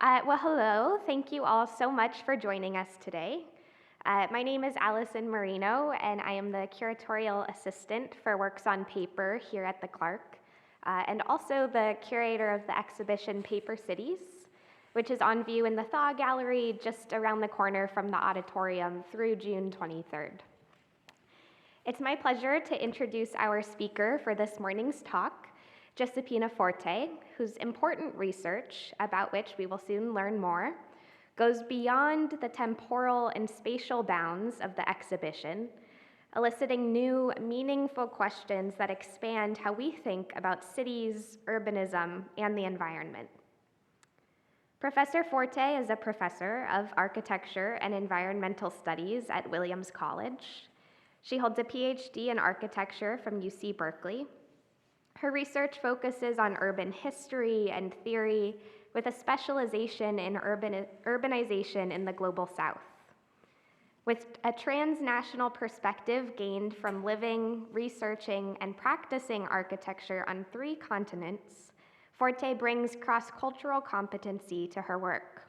Well, hello. Thank you all so much for joining us today. My name is Allison Marino, and I am the curatorial assistant for Works on Paper here at the Clark, and also the curator of the exhibition Paper Cities, which is on view in the Thaw Gallery just around the corner from the auditorium through June 23rd. It's my pleasure to introduce our speaker for this morning's talk, Giuseppina Forte, whose important research, about which we will soon learn more, goes beyond the temporal and spatial bounds of the exhibition, eliciting new, meaningful questions that expand how we think about cities, urbanism, and the environment. Professor Forte is a professor of architecture and environmental studies at Williams College. She holds a PhD in architecture from UC Berkeley. Her research focuses on urban history and theory with a specialization in urbanization in the Global South. With a transnational perspective gained from living, researching, and practicing architecture on 3 continents, Forte brings cross-cultural competency to her work.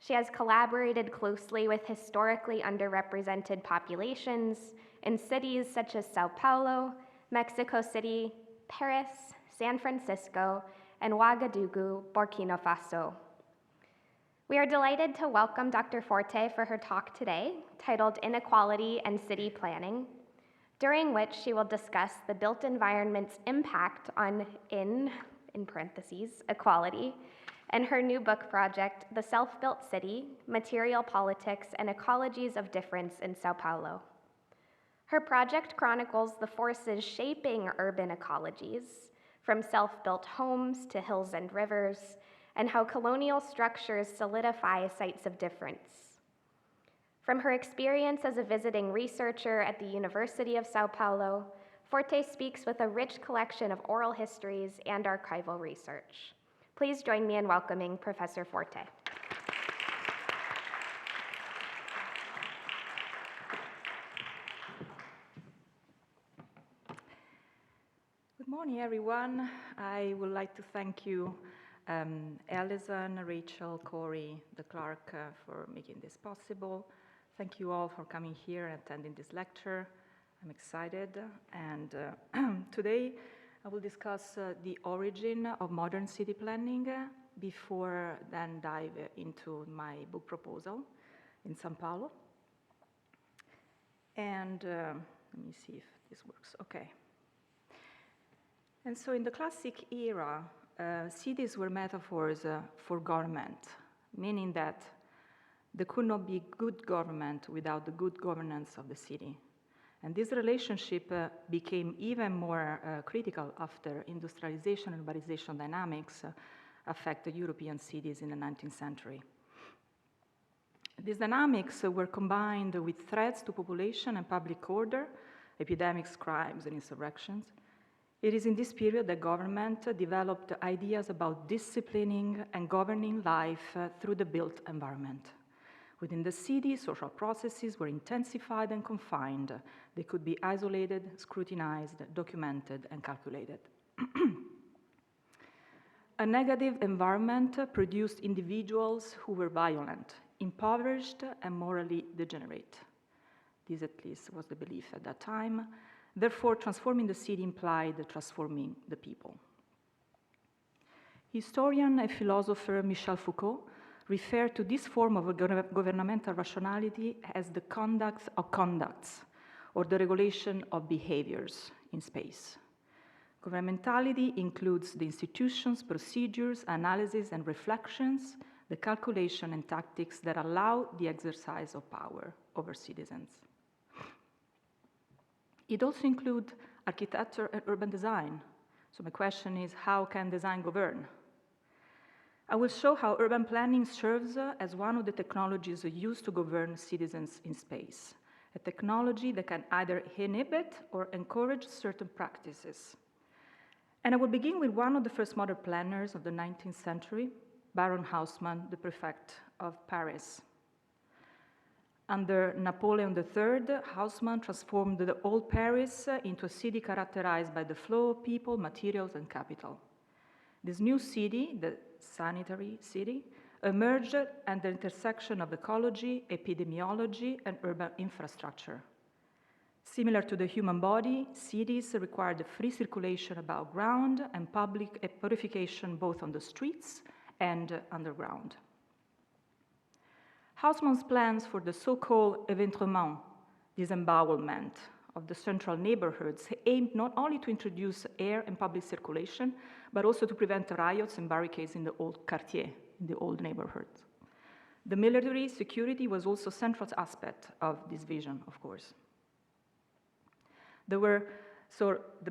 She has collaborated closely with historically underrepresented populations in cities such as São Paulo, Mexico City, Paris, San Francisco, and Ouagadougou, Burkina Faso. We are delighted to welcome Dr. Forte for her talk today, titled Inequality and City Planning, during which she will discuss the built environment's impact on, in parentheses, equality, and her new book project, The Self-Built City, Material Politics and Ecologies of Difference in São Paulo. Her project chronicles the forces shaping urban ecologies, from self-built homes to hills and rivers, and how colonial structures solidify sites of difference. From her experience as a visiting researcher at the University of São Paulo, Forte speaks with a rich collection of oral histories and archival research. Please join me in welcoming Professor Forte. Good morning, everyone. I would like to thank you, Alison, Rachel, Corey, the Clark, for making this possible. Thank you all for coming here and attending this lecture. I'm excited, and today I will discuss the origin of modern city planning before then dive into my book proposal in São Paulo. And let me see if this works. Okay. And so in the classic era, cities were metaphors for government, meaning that there could not be good government without the good governance of the city. And this relationship became even more critical after industrialization and urbanization dynamics affected European cities in the 19th century. These dynamics were combined with threats to population and public order, epidemics, crimes, and insurrections. It is in this period that government developed ideas about disciplining and governing life through the built environment. Within the city, social processes were intensified and confined. They could be isolated, scrutinized, documented, and calculated. A negative environment produced individuals who were violent, impoverished, and morally degenerate. This, at least, was the belief at that time. Therefore, transforming the city implied transforming the people. Historian and philosopher Michel Foucault referred to this form of governmental rationality as the conduct of conducts, or the regulation of behaviors in space. Governmentality includes the institutions, procedures, analysis, and reflections, the calculation and tactics that allow the exercise of power over citizens. It also includes architecture and urban design. So my question is, how can design govern? I will show how urban planning serves as one of the technologies used to govern citizens in space, a technology that can either inhibit or encourage certain practices. And I will begin with one of the first modern planners of the 19th century, Baron Haussmann, the prefect of Paris. Under Napoleon III, Haussmann transformed the old Paris into a city characterized by the flow of people, materials, and capital. This new city, the sanitary city, emerged at the intersection of ecology, epidemiology, and urban infrastructure. Similar to the human body, cities required free circulation above ground and public purification both on the streets and underground. Hausmann's plans for the so-called éventrement, disembowelment of the central neighborhoods, aimed not only to introduce air and public circulation, but also to prevent riots and barricades in the old quartier, in the old neighborhoods. The military security was also a central aspect of this vision, of course. The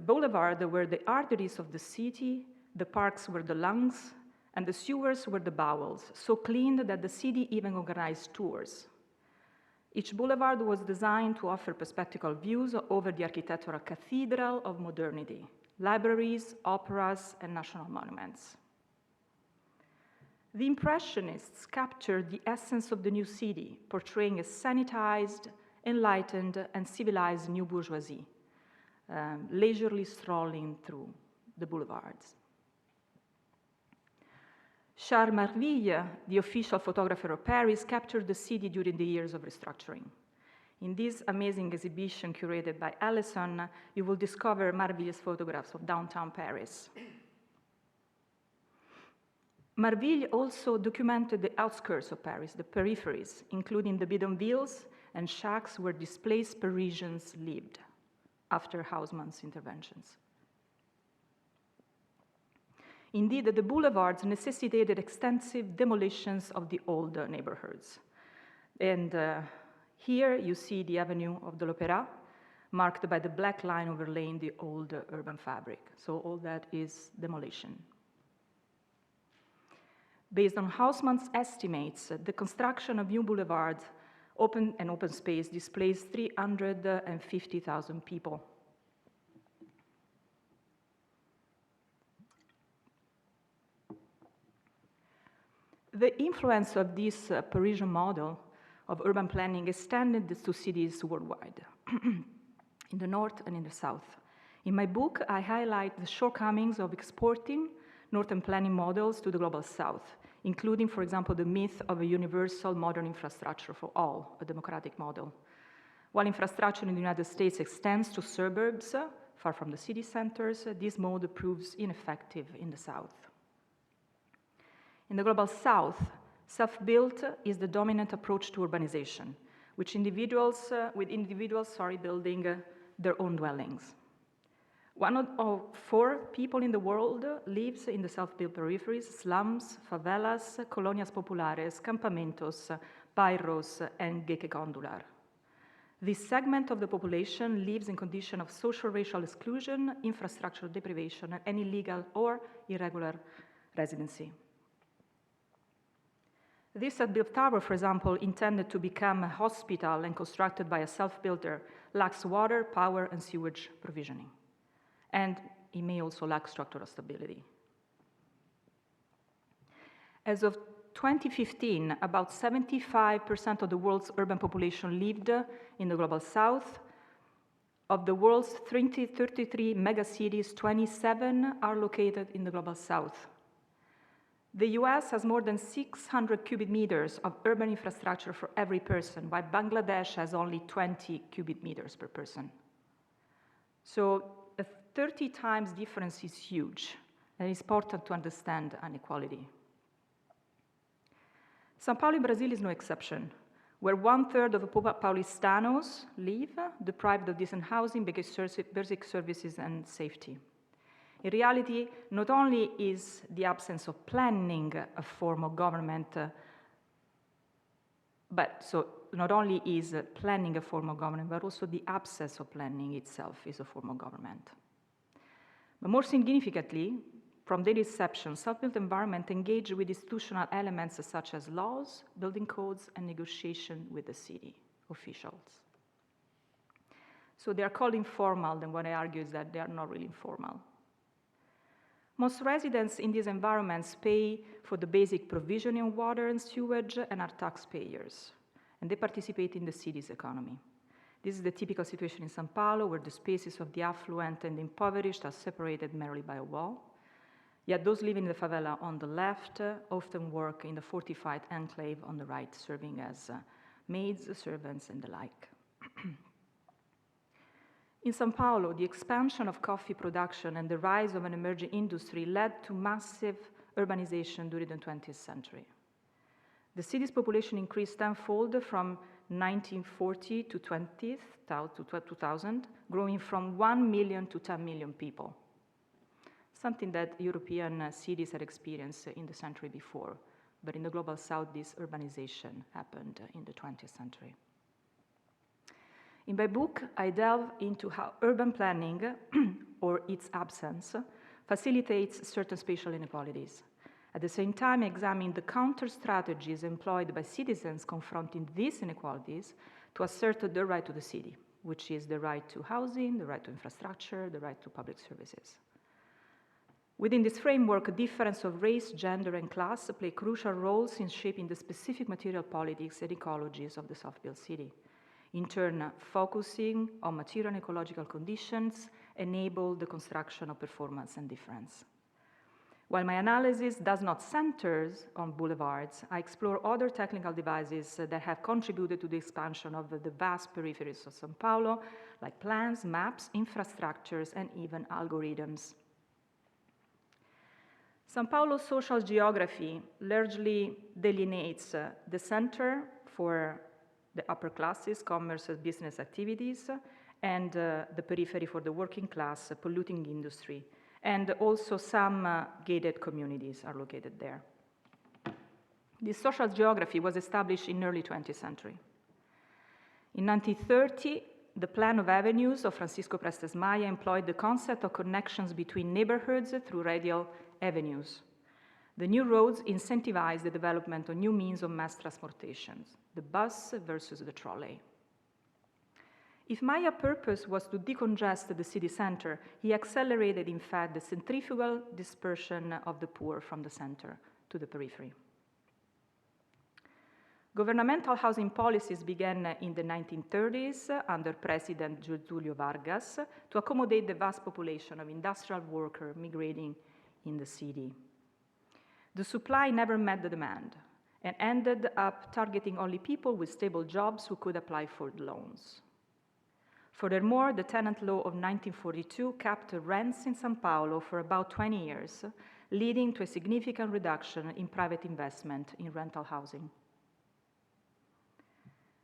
boulevard were the arteries of the city, the parks were the lungs, and the sewers were the bowels, so clean that the city even organized tours. Each boulevard was designed to offer perspectival views over the architectural cathedral of modernity, libraries, operas, and national monuments. The Impressionists captured the essence of the new city, portraying a sanitized, enlightened, and civilized new bourgeoisie, leisurely strolling through the boulevards. Charles Marville, the official photographer of Paris, captured the city during the years of restructuring. In this amazing exhibition curated by Allison, you will discover Marville's photographs of downtown Paris. Marville also documented the outskirts of Paris, the peripheries, including the bidonvilles and shacks where displaced Parisians lived after Hausmann's interventions. Indeed, the boulevards necessitated extensive demolitions of the old neighborhoods. And here you see the Avenue of de l'Opéra, marked by the black line overlaying the old urban fabric. So all that is demolition. Based on Hausmann's estimates, the construction of new boulevards open space displaced 350,000 people. The influence of this Parisian model of urban planning extended to cities worldwide, in the north and in the south. In my book, I highlight the shortcomings of exporting northern planning models to the global south, including, for example, the myth of a universal modern infrastructure for all, a democratic model. While infrastructure in the United States extends to suburbs, far from the city centers, this mode proves ineffective in the south. In the global south, self-built is the dominant approach to urbanization, with individuals building their own dwellings. 1 of 4 people in the world lives in the self-built peripheries, slums, favelas, colonias populares, campamentos, bairros, and gekke condular. This segment of the population lives in conditions of social racial exclusion, infrastructural deprivation, and illegal or irregular residency. This self-built tower, for example, intended to become a hospital and constructed by a self-builder, lacks water, power, and sewage provisioning. And it may also lack structural stability. As of 2015, about 75% of the world's urban population lived in the global south. Of the world's 33 megacities, 27 are located in the global south. The US has more than 600 cubic meters of urban infrastructure for every person, while Bangladesh has only 20 cubic meters per person. So a 30 times difference is huge, and it's important to understand inequality. São Paulo in Brazil is no exception, where 1/3 of the Paulistanos live deprived of decent housing, basic services, and safety. In reality, not only is the absence of planning a form of government, but also the absence of planning itself is a form of government. But more significantly, from their inception, self-built environment engage with institutional elements such as laws, building codes, and negotiation with the city officials. So they are called informal, and what I argue is that they are not really informal. Most residents in these environments pay for the basic provisioning of water and sewage and are taxpayers, and they participate in the city's economy. This is the typical situation in São Paulo, where the spaces of the affluent and the impoverished are separated merely by a wall. Yet those living in the favela on the left often work in the fortified enclave on the right, serving as maids, servants, and the like. In São Paulo, the expansion of coffee production and the rise of an emerging industry led to massive urbanization during the 20th century. The city's population increased tenfold from 1940 to 2000, growing from 1 million to 10 million people, something that European cities had experienced in the century before. But in the Global South, this urbanization happened in the 20th century. In my book, I delve into how urban planning, or its absence, facilitates certain spatial inequalities. At the same time, I examine the counter-strategies employed by citizens confronting these inequalities to assert their right to the city, which is the right to housing, the right to infrastructure, the right to public services. Within this framework, a difference of race, gender, and class play crucial roles in shaping the specific material politics and ecologies of the soft-built city. In turn, focusing on material and ecological conditions enable the construction of performance and difference. While my analysis does not center on boulevards, I explore other technical devices that have contributed to the expansion of the vast peripheries of São Paulo, like plans, maps, infrastructures, and even algorithms. São Paulo's social geography largely delineates the center for the upper classes, commerce, and business activities, and the periphery for the working class, polluting industry. And also some gated communities are located there. This social geography was established in early 20th century. In 1930, the Plan of Avenues of Francisco Prestes Maia employed the concept of connections between neighborhoods through radial avenues. The new roads incentivized the development of new means of mass transportation, the bus versus the trolley. If Maia's purpose was to decongest the city center, he accelerated, in fact, the centrifugal dispersion of the poor from the center to the periphery. Governmental housing policies began in the 1930s under President Getúlio Vargas to accommodate the vast population of industrial workers migrating in the city. The supply never met the demand and ended up targeting only people with stable jobs who could apply for loans. Furthermore, the tenant law of 1942 capped rents in São Paulo for about 20 years, leading to a significant reduction in private investment in rental housing.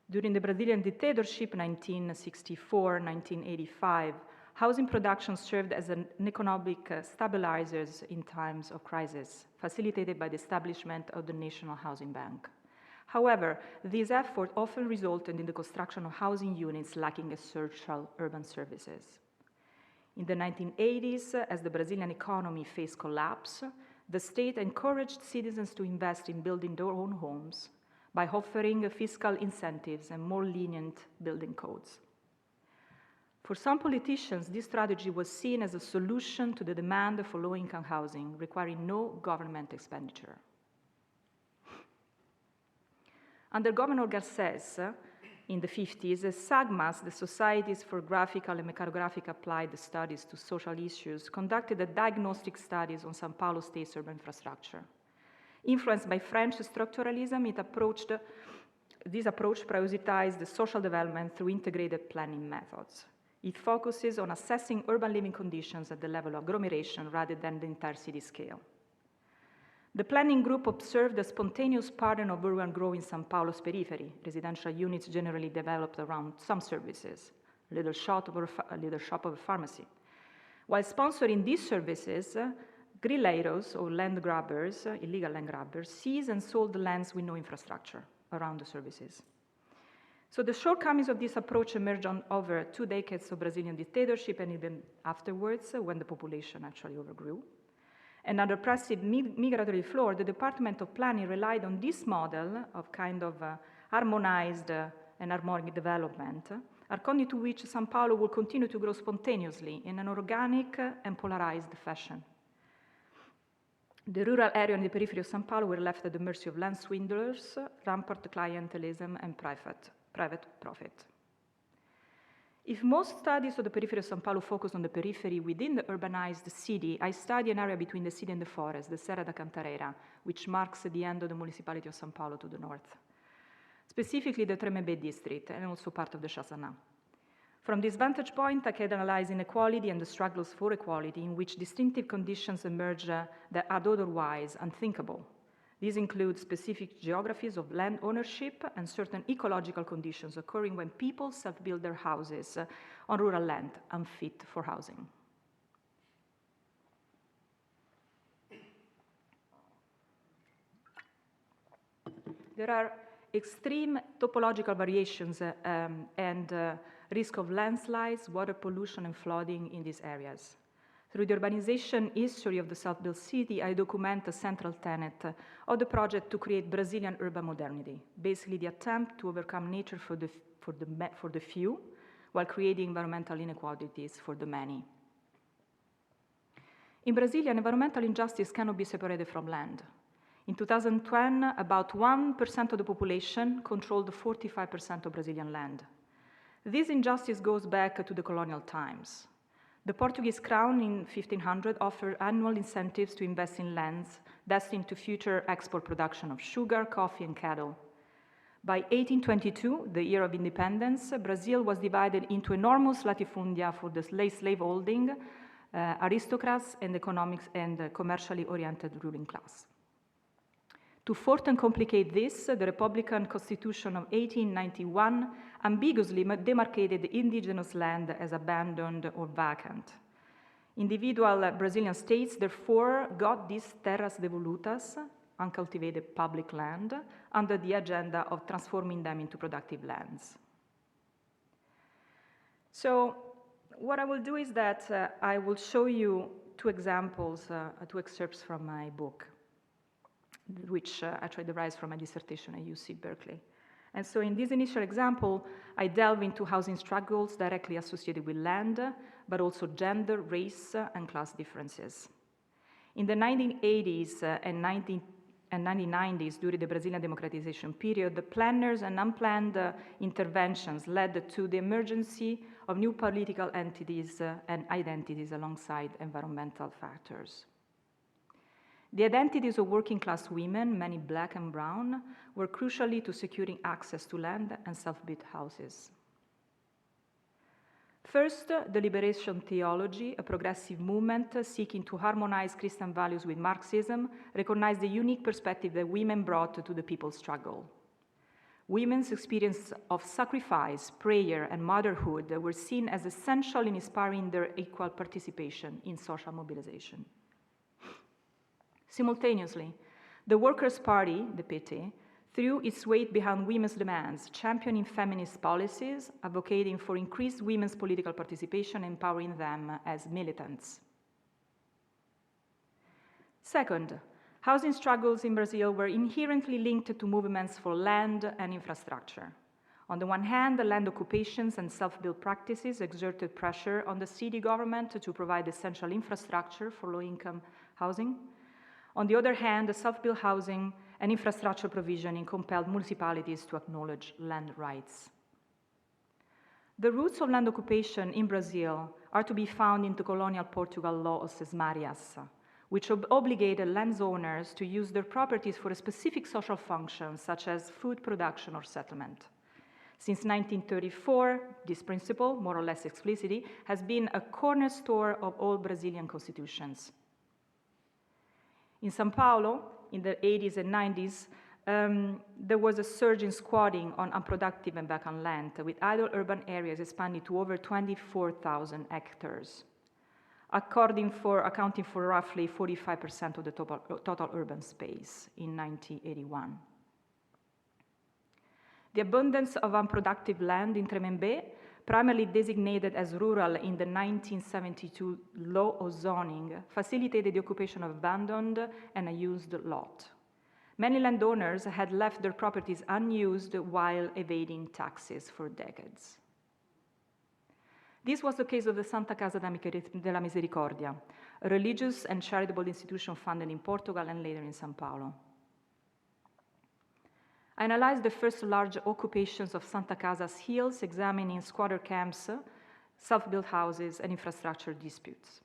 During the Brazilian dictatorship, 1964-1985, housing production served as an economic stabilizer in times of crisis, facilitated by the establishment of the National Housing Bank. However, these efforts often resulted in the construction of housing units lacking essential urban services. In the 1980s, as the Brazilian economy faced collapse, the state encouraged citizens to invest in building their own homes by offering fiscal incentives and more lenient building codes. For some politicians, this strategy was seen as a solution to the demand for low-income housing, requiring no government expenditure. Under Governor Garcés, in the 50s, SAGMAS, the Societies for Graphical and Mechanographic Applied Studies to Social Issues, conducted a diagnostic studies on São Paulo state's urban infrastructure. Influenced by French structuralism, this approach prioritized the social development through integrated planning methods. It focuses on assessing urban living conditions at the level of agglomeration rather than the entire city scale. The planning group observed a spontaneous pattern of urban growth in São Paulo's periphery. Residential units generally developed around some services, a little shop or a pharmacy. While sponsoring these services, grileiros, or land grabbers, illegal land grabbers, seized and sold the lands with no infrastructure around the services. So the shortcomings of this approach emerged on over 2 decades of Brazilian dictatorship and even afterwards, when the population actually overgrew. And under oppressive migratory flow, the Department of Planning relied on this model of kind of harmonized and harmonic development, according to which São Paulo will continue to grow spontaneously in an organic and polarized fashion. The rural area and the periphery of São Paulo were left at the mercy of land swindlers, rampant clientelism, and private profit. If most studies of the periphery of São Paulo focus on the periphery within the urbanized city, I study an area between the city and the forest, the Serra da Cantareira, which marks the end of the municipality of São Paulo to the north. Specifically the Tremembé district, and also part of the Chazanã. From this vantage point, I can analyze inequality and the struggles for equality in which distinctive conditions emerge that are otherwise unthinkable. These include specific geographies of land ownership and certain ecological conditions occurring when people self-build their houses on rural land unfit for housing. There are extreme topological variations and risk of landslides, water pollution, and flooding in these areas. Through the urbanization history of the self-built city, I document a central tenet of the project to create Brazilian urban modernity, basically the attempt to overcome nature for the few, while creating environmental inequalities for the many. In Brazil, environmental injustice cannot be separated from land. In 2010, about 1% of the population controlled 45% of Brazilian land. This injustice goes back to the colonial times. The Portuguese crown in 1500 offered annual incentives to invest in lands destined to future export production of sugar, coffee, and cattle. By 1822, the year of independence, Brazil was divided into enormous latifundia for the slaveholding, aristocrats, and economics and commercially oriented ruling class. To further complicate this, the Republican Constitution of 1891 ambiguously demarcated the indigenous land as abandoned or vacant. Individual Brazilian states, therefore, got these terras devolutas, uncultivated public land, under the agenda of transforming them into productive lands. So what I will do is that I will show you two examples, two excerpts from my book, which actually derives from my dissertation at UC Berkeley. And so in this initial example, I delve into housing struggles directly associated with land, but also gender, race, and class differences. In the 1980s and 1990s, during the Brazilian democratization period, the planners and unplanned interventions led to the emergence of new political entities and identities alongside environmental factors. The identities of working-class women, many black and brown, were crucially to securing access to land and self-built houses. First, the liberation theology, a progressive movement seeking to harmonize Christian values with Marxism, recognized the unique perspective that women brought to the people's struggle. Women's experience of sacrifice, prayer, and motherhood were seen as essential in inspiring their equal participation in social mobilization. Simultaneously, the Workers' Party, the PT, threw its weight behind women's demands, championing feminist policies, advocating for increased women's political participation, empowering them as militants. Second, housing struggles in Brazil were inherently linked to movements for land and infrastructure. On the one hand, the land occupations and self-built practices exerted pressure on the city government to provide essential infrastructure for low-income housing. On the other hand, the self-built housing and infrastructure provisioning compelled municipalities to acknowledge land rights. The roots of land occupation in Brazil are to be found in the colonial Portugal law of Sesmarias, which obligated landowners to use their properties for a specific social function, such as food production or settlement. Since 1934, this principle, more or less explicitly, has been a cornerstone of all Brazilian constitutions. In São Paulo, in the 80s and 90s, there was a surge in squatting on unproductive and vacant land, with idle urban areas expanding to over 24,000 hectares, accounting for roughly 45% of the total urban space in 1981. The abundance of unproductive land in Tremembé, primarily designated as rural in the 1972 law of zoning, facilitated the occupation of abandoned and unused lot. Many landowners had left their properties unused while evading taxes for decades. This was the case of the Santa Casa della Misericordia, a religious and charitable institution founded in Portugal and later in São Paulo. I analyzed the first large occupations of Santa Casa's hills, examining squatter camps self-built houses, and infrastructure disputes.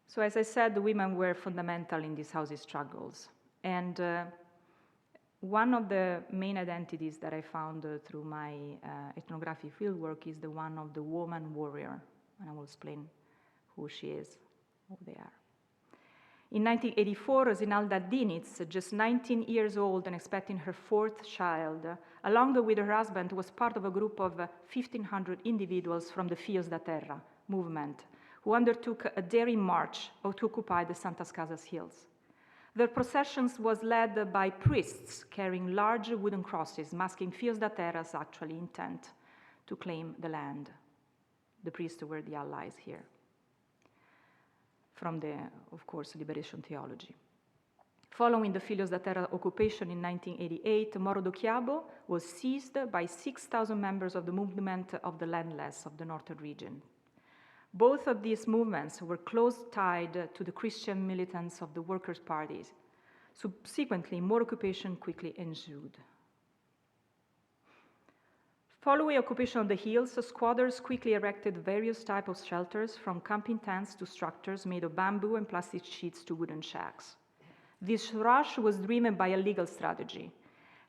So as I said, the women were fundamental in these housing struggles. And one of the main identities that I found through my ethnographic fieldwork is the one of the woman warrior. And I will explain who she is, who they are. In 1984, Rosinalda Diniz, just 19 years old and expecting her fourth child, along with her husband, was part of a group of 1,500 individuals from the Fios da Terra movement, who undertook a daring march to occupy the Santas Casas hills. Their processions was led by priests carrying large wooden crosses, masking Fios da Terra's actually intent to claim the land. The priests were the allies here, from the, of course, liberation theology. Following the Fios da Terra occupation in 1988, Morro do Quiabo was seized by 6,000 members of the movement of the landless of the northern region. Both of these movements were closely tied to the Christian militants of the workers' parties. Subsequently, more occupation quickly ensued. Following occupation of the hills, squatters quickly erected various types of shelters, from camping tents to structures made of bamboo and plastic sheets to wooden shacks. This rush was driven by a legal strategy.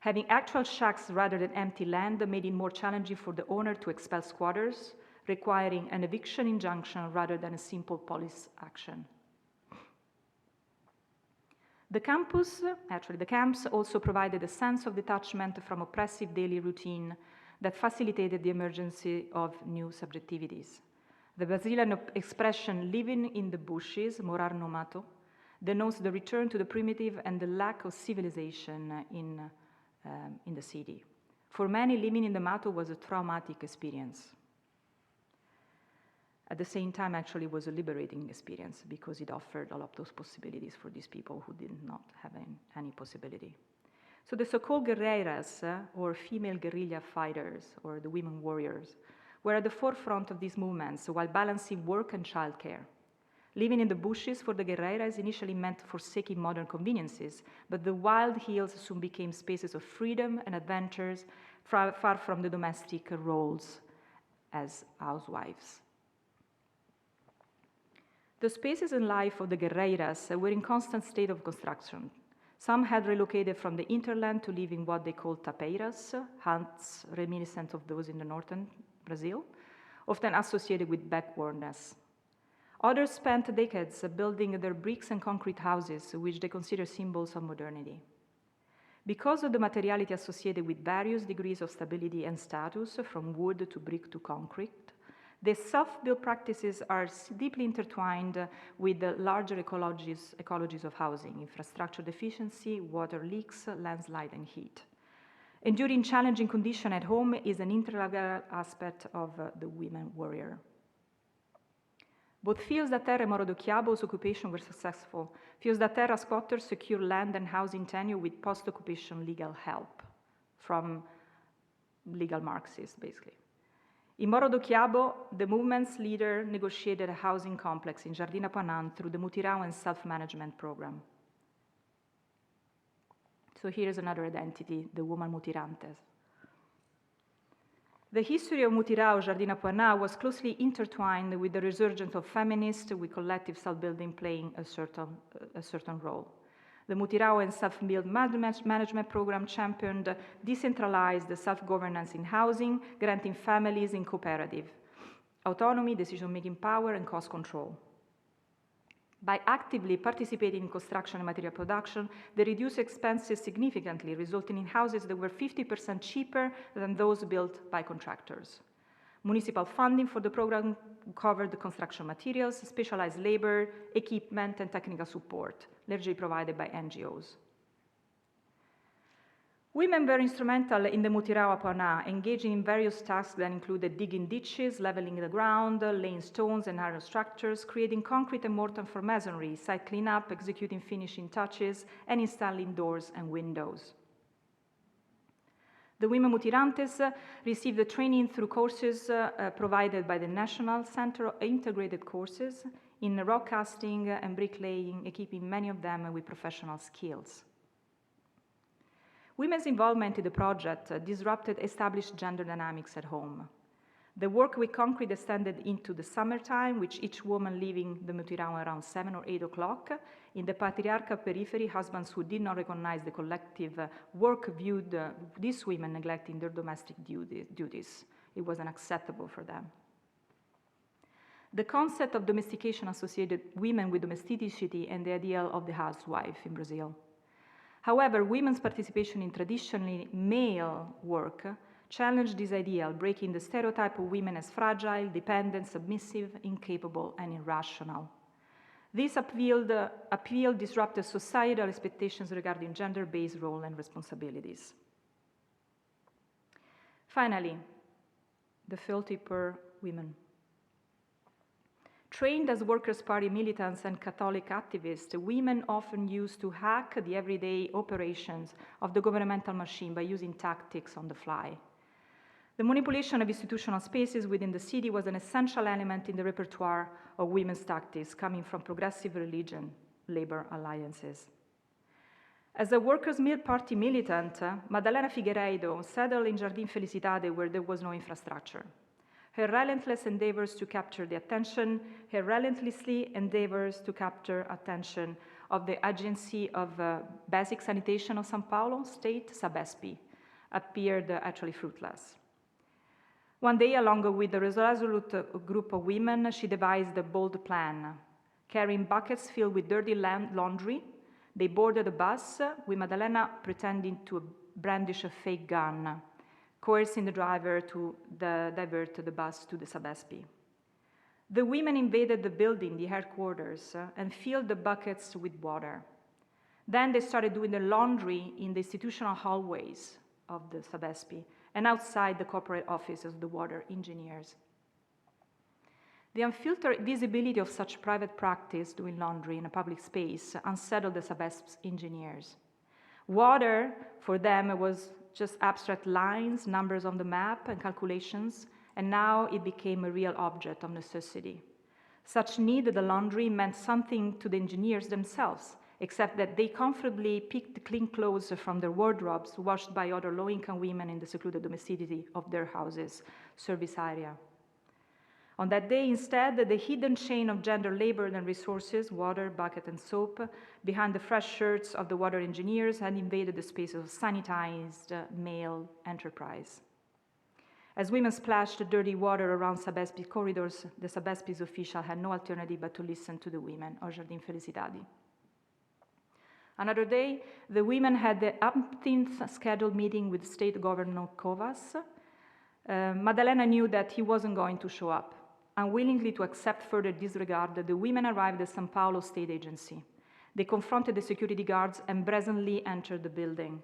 Having actual shacks rather than empty land made it more challenging for the owner to expel squatters, requiring an eviction injunction rather than a simple police action. The camps also provided a sense of detachment from oppressive daily routine that facilitated the emergence of new subjectivities. The Brazilian expression living in the bushes, morar no mato, denotes the return to the primitive and the lack of civilization in the city. For many, living in the mato was a traumatic experience. At the same time, actually, was a liberating experience because it offered a lot of those possibilities for these people who did not have any possibility. So the so-called guerreiras, or female guerrilla fighters, or the women warriors, were at the forefront of these movements while balancing work and childcare. Living in the bushes for the guerreiras initially meant forsaking modern conveniences, but the wild hills soon became spaces of freedom and adventures, far from the domestic roles as housewives. The spaces and life of the guerreiras were in constant state of construction. Some had relocated from the hinterland to live in what they called tapeiras, huts reminiscent of those in the northern Brazil, often associated with backwardness. Others spent decades building their bricks and concrete houses, which they consider symbols of modernity. Because of the materiality associated with various degrees of stability and status, from wood to brick to concrete, the self-built practices are deeply intertwined with the larger ecologies of housing, infrastructure deficiency, water leaks, landslide, and heat. Enduring challenging conditions at home is an integral aspect of the women warrior. Both Fios da Terra and Morro do Quiabo's occupation were successful. Fios da Terra squatters secured land and housing tenure with post-occupation legal help from legal Marxists, basically. In Morro do Quiabo, the movement's leader negotiated a housing complex in Jardim Apuanã through the Mutirão and self-management program. So here's another identity, the woman Mutirantes. The history of Mutirão, Jardim Apuanã, was closely intertwined with the resurgence of feminists, with collective self-building playing a certain role. The Mutirão and self-built management program championed decentralized self-governance in housing, granting families in cooperative autonomy, decision-making power, and cost control. By actively participating in construction and material production, they reduced expenses significantly, resulting in houses that were 50% cheaper than those built by contractors. Municipal funding for the program covered the construction materials, specialized labor, equipment, and technical support, largely provided by NGOs. Women were instrumental in the Mutirão Apuanã, engaging in various tasks that included digging ditches, leveling the ground, laying stones and iron structures, creating concrete and mortar for masonry, site cleanup, executing finishing touches, and installing doors and windows. The women Mutirantes received the training through courses provided by the National Center of Integrated Courses in rock casting and bricklaying, equipping many of them with professional skills. Women's involvement in the project disrupted established gender dynamics at home. The work with concrete extended into the summertime, with each woman leaving the Mutirão around 7 or 8 o'clock. In the patriarchal periphery, husbands who did not recognize the collective work viewed these women neglecting their domestic duties. It was unacceptable for them. The concept of domestication associated women with domesticity and the ideal of the housewife in Brazil. However, women's participation in traditionally male work challenged this ideal, breaking the stereotype of women as fragile, dependent, submissive, incapable, and irrational. This appeal disrupted societal expectations regarding gender-based role and responsibilities. Finally, the filthy poor women. Trained as Workers' Party militants and Catholic activists, women often used to hack the everyday operations of the governmental machine by using tactics on the fly. The manipulation of institutional spaces within the city was an essential element in the repertoire of women's tactics coming from progressive religion, labor alliances. As a Workers' Party militant, Madalena Figueiredo settled in Jardim Felicidade where there was no infrastructure. Her relentless endeavors to capture the attention, her relentlessly endeavors to capture attention of the Agency of Basic Sanitation of São Paulo state, SABESP, appeared actually fruitless. One day, along with a resolute group of women, she devised a bold plan. Carrying buckets filled with dirty laundry, they boarded a bus with Madalena pretending to brandish a fake gun, coercing the driver to divert the bus to the SABESP. The women invaded the building, the headquarters, and filled the buckets with water. Then they started doing the laundry in the institutional hallways of the SABESP and outside the corporate offices of the water engineers. The unfiltered visibility of such private practice doing laundry in a public space unsettled the SABESP's engineers. Water, for them, was just abstract lines, numbers on the map, and calculations, and now it became a real object of necessity. Such need of the laundry meant something to the engineers themselves, except that they comfortably picked clean clothes from their wardrobes, washed by other low-income women in the secluded domesticity of their houses' service area. On that day, instead, the hidden chain of gender labor and resources, water, bucket, and soap, behind the fresh shirts of the water engineers had invaded the space of sanitized male enterprise. As women splashed dirty water around SABESP corridors, the SABESP's official had no alternative but to listen to the women of Jardim Felicidade. Another day, the women had the umpteenth scheduled meeting with State Governor Covas. Madalena knew that he wasn't going to show up. Unwillingly to accept further disregard, the women arrived at São Paulo State Agency. They confronted the security guards and brazenly entered the building.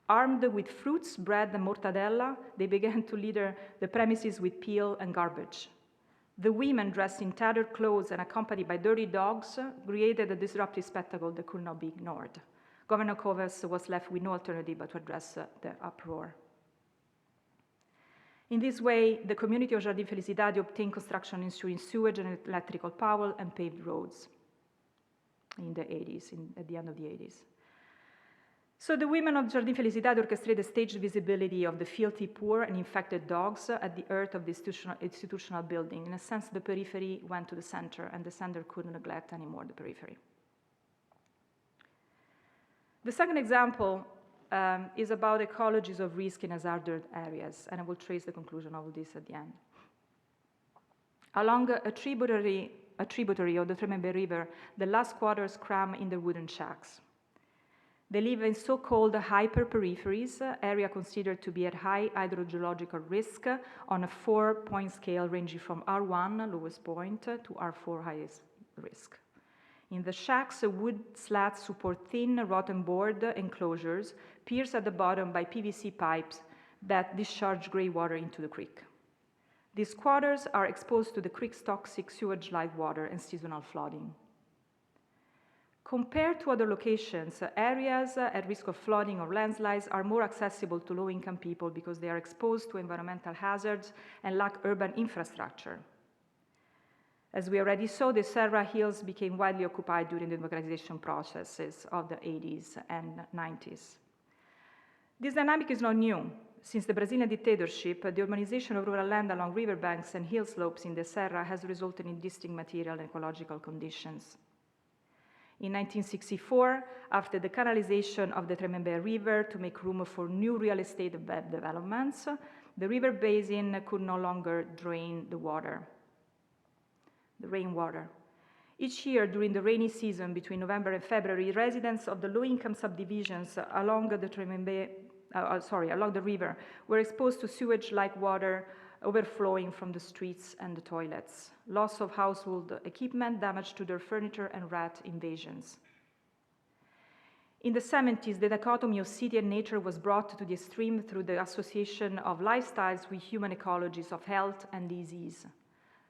Armed with fruits, bread, and mortadella, they began to litter the premises with peel and garbage. The women, dressed in tattered clothes and accompanied by dirty dogs, created a disruptive spectacle that could not be ignored. Governor Covas was left with no alternative but to address the uproar. In this way, the community of Jardim Felicidade obtained construction ensuring sewage and electrical power and paved roads in the 80s, at the end of the 80s. So the women of Jardim Felicidade orchestrated staged visibility of the filthy poor and infected dogs at the earth of the institutional building. In a sense, the periphery went to the center, and the center couldn't neglect anymore the periphery. The second example is about ecologies of risk in hazarded areas, and I will trace the conclusion of this at the end. Along a tributary of the Tremembé River, the last squatters cram in their wooden shacks. They live in so-called hyper-peripheries, area considered to be at high hydrogeological risk on a 4-point scale ranging from R1, lowest point, to R4, highest risk. In the shacks, wood slats support thin, rotten board enclosures pierced at the bottom by PVC pipes that discharge gray water into the creek. These squatters are exposed to the creek's toxic sewage-like water and seasonal flooding. Compared to other locations, areas at risk of flooding or landslides are more accessible to low-income people because they are exposed to environmental hazards and lack urban infrastructure. As we already saw, the Serra Hills became widely occupied during the democratization processes of the 80s and 90s. This dynamic is not new. Since the Brazilian dictatorship, the urbanization of rural land along riverbanks and hill slopes in the Serra has resulted in distinct material and ecological conditions. In 1964, after the canalization of the Tremembé River to make room for new real estate developments, the river basin could no longer drain the rainwater. Each year during the rainy season between November and February, residents of the low-income subdivisions along the along the river were exposed to sewage-like water overflowing from the streets and the toilets, loss of household equipment, damage to their furniture, and rat invasions. In the 70s, the dichotomy of city and nature was brought to the extreme through the association of lifestyles with human ecologies of health and disease.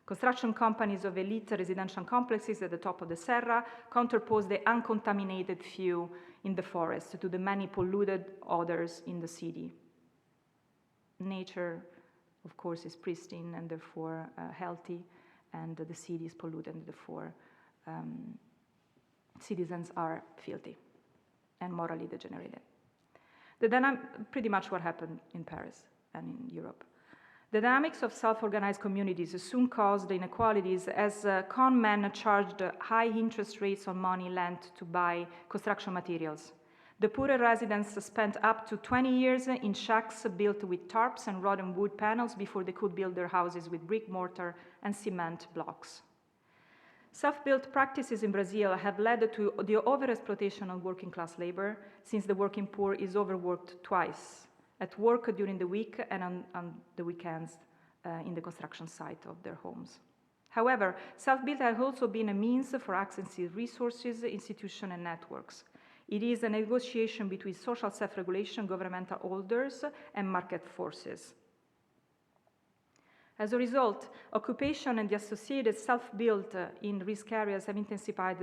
Construction companies of elite residential complexes at the top of the Serra counterposed the uncontaminated few in the forest to the many polluted others in the city. Nature, of course, is pristine and therefore healthy, and the city is polluted and therefore citizens are filthy and morally degenerated. Pretty much what happened in Paris and in Europe. The dynamics of self-organized communities soon caused inequalities as con men charged high interest rates on money lent to buy construction materials. The poorer residents spent up to 20 years in shacks built with tarps and rotten wood panels before they could build their houses with brick mortar and cement blocks. Self-built practices in Brazil have led to the overexploitation of working-class labor, since the working poor is overworked twice, at work during the week and on the weekends in the construction site of their homes. However, self-built has also been a means for accessing resources, institutions, and networks. It is a negotiation between social self-regulation, governmental orders, and market forces. As a result, occupation and the associated self-built in risk areas have intensified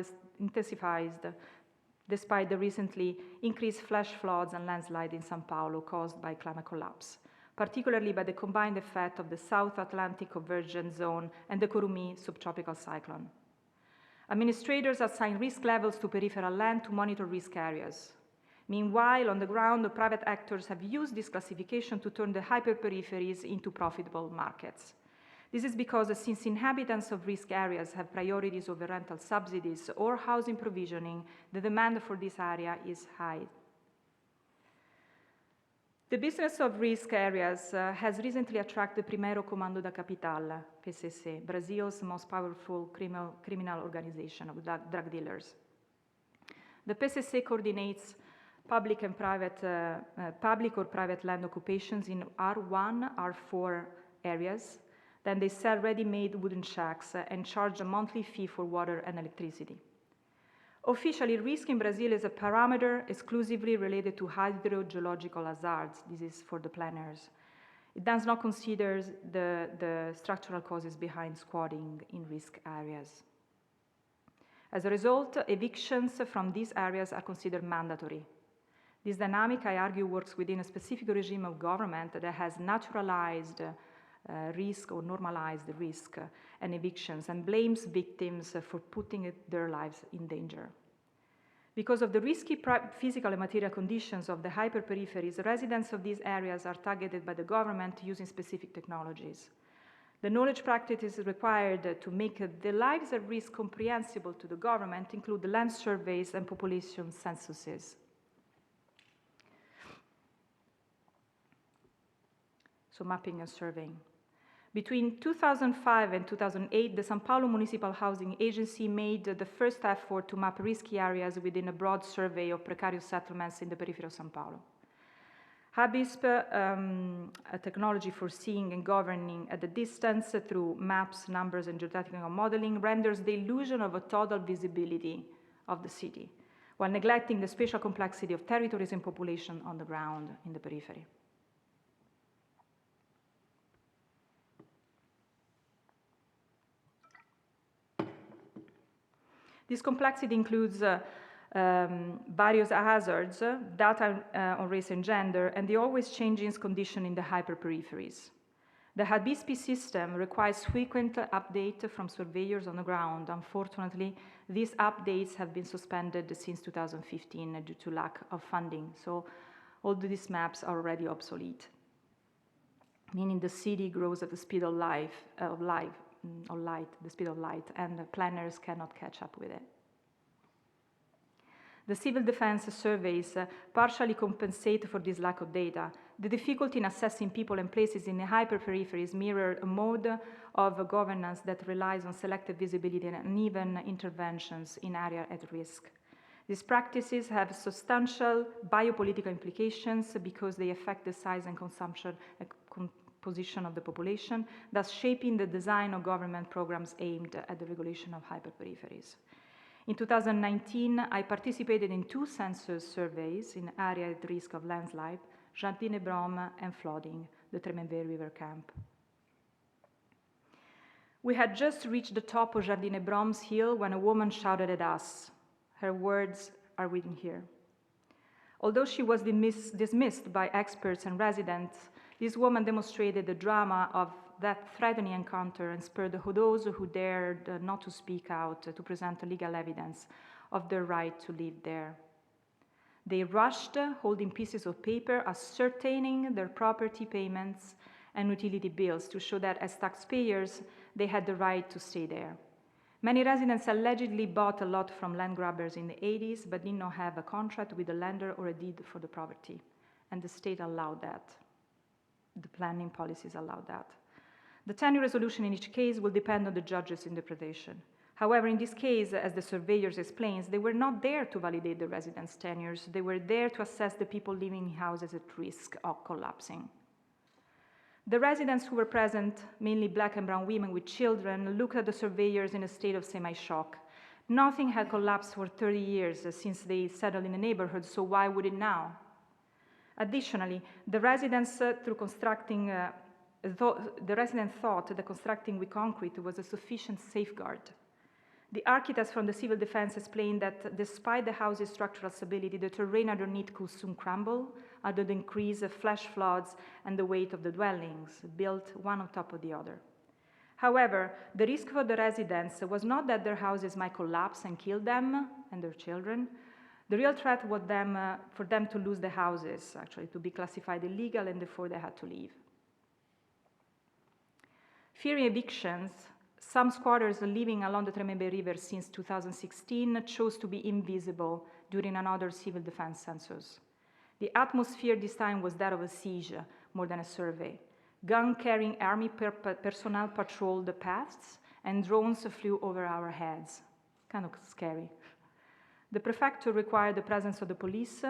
despite the recently increased flash floods and landslides in São Paulo caused by climate collapse, particularly by the combined effect of the South Atlantic Convergence Zone and the Kurumi subtropical cyclone. Administrators assign risk levels to peripheral land to monitor risk areas. Meanwhile, on the ground, the private actors have used this classification to turn the hyperperipheries into profitable markets. This is because since inhabitants of risk areas have priorities over rental subsidies or housing provisioning, the demand for this area is high. The business of risk areas has recently attracted Primeiro Comando da Capital, PCC, Brazil's most powerful criminal organization of drug dealers. The PCC coordinates public and private, public or private land occupations in R1, R4 areas. Then they sell ready-made wooden shacks and charge a monthly fee for water and electricity. Officially, risk in Brazil is a parameter exclusively related to hydrogeological hazards. This is for the planners. It does not consider the structural causes behind squatting in risk areas. As a result, evictions from these areas are considered mandatory. This dynamic, I argue, works within a specific regime of government that has naturalized risk or normalized risk and evictions and blames victims for putting their lives in danger. Because of the risky physical and material conditions of the hyperperipheries, residents of these areas are targeted by the government using specific technologies. The knowledge practices required to make the lives at risk comprehensible to the government include the land surveys and population censuses. So mapping and surveying. Between 2005 and 2008, the São Paulo Municipal Housing Agency made the first effort to map risky areas within a broad survey of precarious settlements in the periphery of São Paulo. HABISP, a technology for seeing and governing at a distance through maps, numbers, and geotechnical modeling, renders the illusion of a total visibility of the city, while neglecting the spatial complexity of territories and population on the ground in the periphery. This complexity includes various hazards, data on race and gender, and the always changing condition in the hyperperipheries. The HABISP system requires frequent update from surveyors on the ground. Unfortunately, these updates have been suspended since 2015 due to lack of funding. So Although these maps are already obsolete, meaning the city grows at the speed of light, the speed of light, and the planners cannot catch up with it. The civil defense surveys partially compensate for this lack of data. The difficulty in assessing people and places in the hyperperipheries mirror a mode of governance that relies on selective visibility and uneven interventions in areas at risk. These practices have substantial biopolitical implications because they affect the size and consumption and composition of the population, thus shaping the design of government programs aimed at the regulation of hyperperipheries. In 2019, I participated in 2 census surveys in areas at risk of landslide, Jardin-et-Brome and flooding, the Tremembé River camp. We had just reached the top of Jardin-et-Brome's hill when a woman shouted at us. Her words are written here. Although she was dismissed by experts and residents, this woman demonstrated the drama of that threatening encounter and spurred those who dared not to speak out to present legal evidence of their right to live there. They rushed, holding pieces of paper, ascertaining their property payments and utility bills to show that as taxpayers, they had the right to stay there. Many residents allegedly bought a lot from land grabbers in the 80s, but did not have a contract with the lender or a deed for the property, and the state allowed that. The planning policies allowed that. The tenure resolution in each case will depend on the judge's interpretation. However, in this case, as the surveyors explains, they were not there to validate the residents' tenures. They were there to assess the people living in houses at risk of collapsing. The residents who were present, mainly Black and brown women with children, looked at the surveyors in a state of semi-shock. Nothing had collapsed for 30 years since they settled in the neighborhood, so why would it now? Additionally, the residents thought that constructing with concrete was a sufficient safeguard. The architects from the civil defense explained that despite the house's structural stability, the terrain underneath could soon crumble under the increase of flash floods and the weight of the dwellings, built one on top of the other. However, the risk for the residents was not that their houses might collapse and kill them and their children. The real threat was for them to lose their houses, actually, to be classified illegal, and therefore they had to leave. Fearing evictions, some squatters living along the Tremembé River since 2016 chose to be invisible during another civil defense census. The atmosphere this time was that of a siege more than a survey. Gun-carrying army personnel patrolled the paths, and drones flew over our heads. Kind of scary. The prefecture required the presence of the police,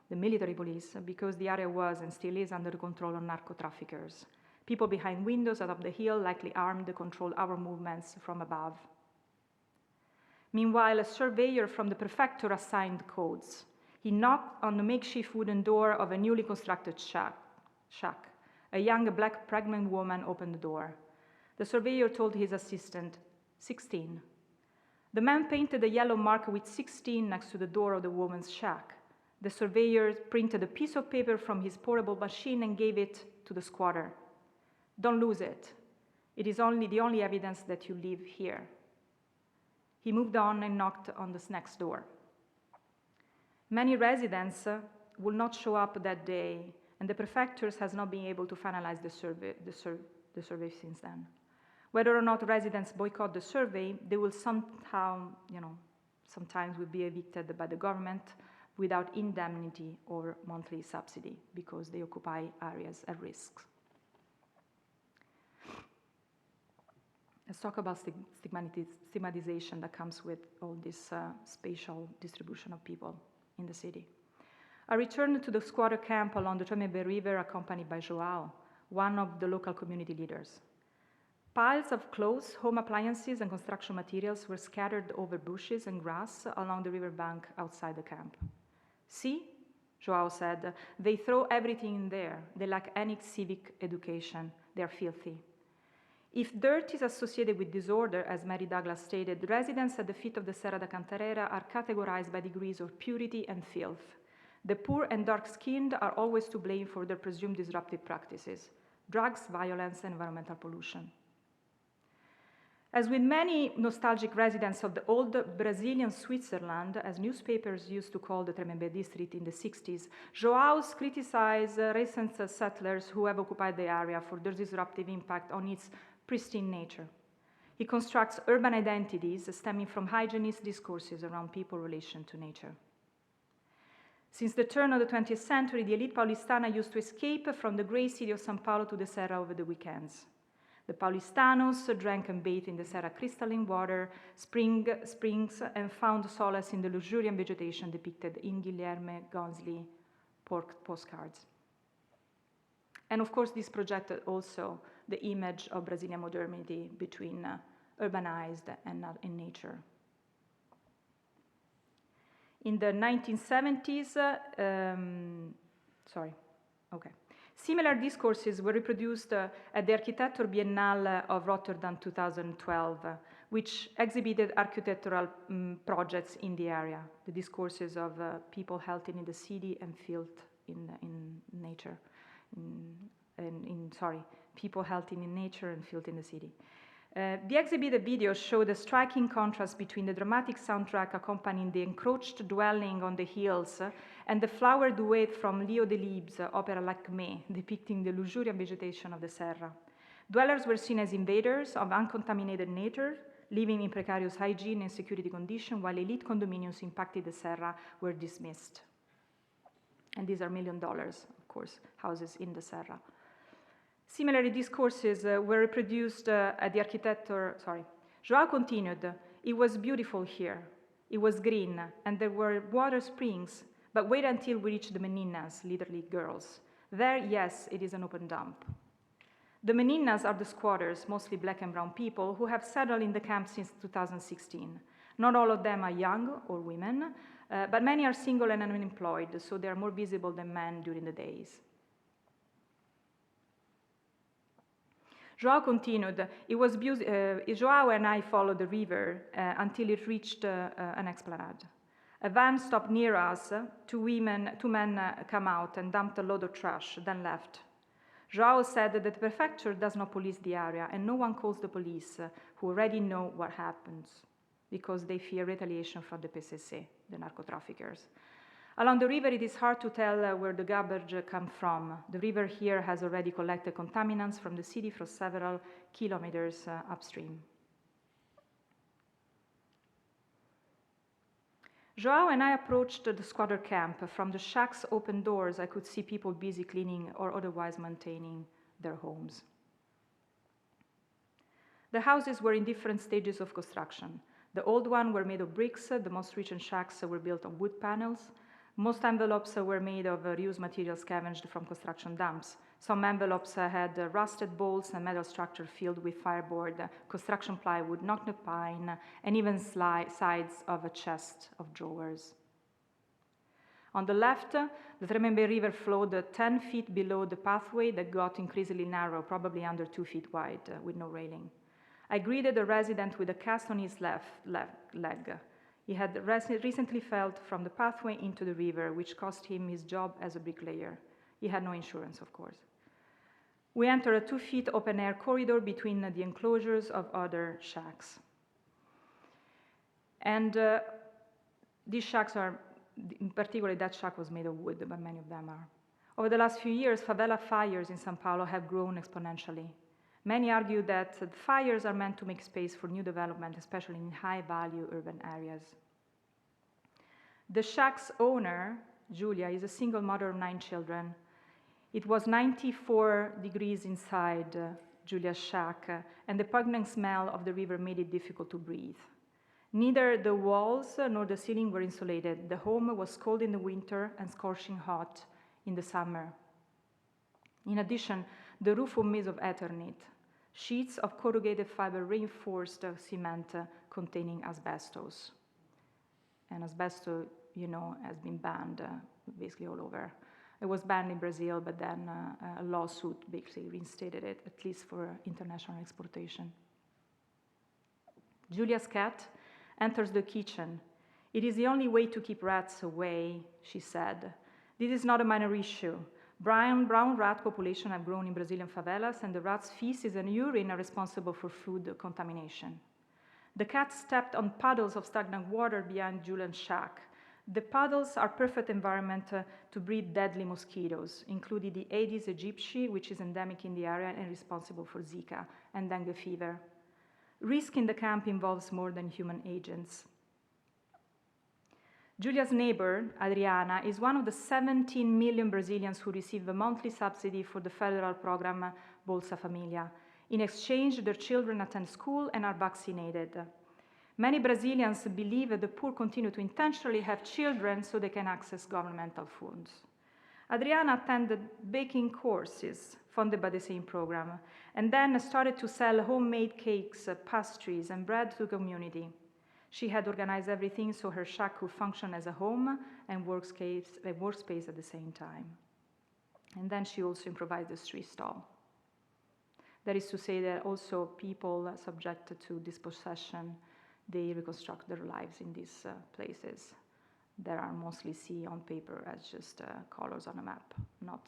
the military police, because the area was and still is under the control of narco-traffickers. People behind windows atop the hill, likely armed, controlled our movements from above. Meanwhile, a surveyor from the prefecture assigned codes. He knocked on the makeshift wooden door of a newly constructed shack. A young black pregnant woman opened the door. The surveyor told his assistant, 16. The man painted a yellow mark with 16 next to the door of the woman's shack. The surveyor printed a piece of paper from his portable machine and gave it to the squatter. Don't lose it. It is the only evidence that you live here. He moved on and knocked on the next door. Many residents will not show up that day, and the prefecture has not been able to finalize the survey since then. Whether or not residents boycott the survey, they will sometimes will be evicted by the government without indemnity or monthly subsidy because they occupy areas at risk. Let's talk about stigmatization that comes with all this spatial distribution of people in the city. I returned to the squatter camp along the Tremembé River accompanied by João, one of the local community leaders. Piles of clothes, home appliances, and construction materials were scattered over bushes and grass along the riverbank outside the camp. See, João said, they throw everything in there. They lack any civic education. They are filthy. If dirt is associated with disorder, as Mary Douglas stated, residents at the feet of the Serra da Cantareira are categorized by degrees of purity and filth. The poor and dark-skinned are always to blame for their presumed disruptive practices: drugs, violence, and environmental pollution. As with many nostalgic residents of the old Brazilian Switzerland, as newspapers used to call the Tremembé district in the 60s, João's criticize recent settlers who have occupied the area for their disruptive impact on its pristine nature. He constructs urban identities stemming from hygienist discourses around people's relation to nature. Since the turn of the 20th century, the elite Paulistana used to escape from the grey city of São Paulo to the Serra over the weekends. The Paulistanos drank and bathed in the Serra crystalline water, springs, and found solace in the luxuriant vegetation depicted in Guilherme Gonzli postcards. And of course, this projected also the image of Brazilian modernity between urbanized and in nature. In the 1970s, similar discourses were reproduced at the Architecture Biennale of Rotterdam 2012, which exhibited architectural projects in the area, the discourses of people held in the city and felt in nature. People held in nature and felt in the city. The exhibited videos showed a striking contrast between the dramatic soundtrack accompanying the encroached dwelling on the hills and the flower duet from Leo Delibes' opera Lacmé, depicting the luxuriant vegetation of the Serra. Dwellers were seen as invaders of uncontaminated nature, living in precarious hygiene and security conditions, while elite condominiums impacted the Serra were dismissed. And these are $1 million, of course, houses in the Serra. Similarly, discourses were reproduced at the architecture. João continued, "It was beautiful here. It was green, and there were water springs, but wait until we reach the meninas, literally girls. There, yes, it is an open dump." The meninas are the squatters, mostly black and brown people, who have settled in the camp since 2016. Not all of them are young or women, but many are single and unemployed, so they are more visible than men during the days. João continued, João and I followed the river until it reached an esplanade. A van stopped near us, two men come out and dumped a load of trash, then left. João said that the prefecture does not police the area and no one calls the police, who already know what happens, because they fear retaliation from the PCC, the narco-traffickers. Along the river, it is hard to tell where the garbage comes from. The river here has already collected contaminants from the city for several kilometers upstream. João and I approached the squatter camp. From the shack's open doors, I could see people busy cleaning or otherwise maintaining their homes. The houses were in different stages of construction. The old ones were made of bricks. The most recent shacks were built on wood panels. Most envelopes were made of reused materials scavenged from construction dumps. Some envelopes had rusted bolts and metal structure filled with fireboard, construction plywood, knocked pine, and even sides of a chest of drawers. On the left, the Tremembé River flowed 10 feet below the pathway that got increasingly narrow, probably under 2 feet wide, with no railing. I greeted a resident with a cast on his left leg. He had recently fell from the pathway into the river, which cost him his job as a bricklayer. He had no insurance, of course. We entered a 2 feet open-air corridor between the enclosures of other shacks. And these shacks are, in particular, that shack was made of wood, but many of them are. Over the last few years, favela fires in São Paulo have grown exponentially. Many argue that the fires are meant to make space for new development, especially in high-value urban areas. The shack's owner, Julia, is a single mother of 9 children. It was 94 degrees inside Julia's shack, and the pungent smell of the river made it difficult to breathe. Neither the walls nor the ceiling were insulated. The home was cold in the winter and scorching hot in the summer. In addition, the roof was made of Eternit, sheets of corrugated fiber reinforced cement containing asbestos. And asbestos, you know, has been banned basically all over. It was banned in Brazil, but then a lawsuit basically reinstated it, at least for international exportation. Julia's cat enters the kitchen. "It is the only way to keep rats away," she said. "This is not a minor issue. Brown rat population have grown in Brazilian favelas, and the rats' feces and urine are responsible for food contamination. The cat stepped on puddles of stagnant water behind Julian's shack. The puddles are perfect environment to breed deadly mosquitoes, including the Aedes aegypti, which is endemic in the area and responsible for Zika and dengue fever. Risk in the camp involves more than human agents. Julia's neighbor, Adriana, is one of the 17 million Brazilians who receive a monthly subsidy for the federal program Bolsa Família. In exchange, their children attend school and are vaccinated. Many Brazilians believe that the poor continue to intentionally have children so they can access governmental funds. Adriana attended baking courses funded by the same program, and then started to sell homemade cakes, pastries, and bread to the community. She had organized everything so her shack could function as a home and workspace at the same time. And then she also improvised a street stall. That is to say that also people subjected to dispossession, they reconstruct their lives in these places that are mostly seen on paper as just colors on a map, not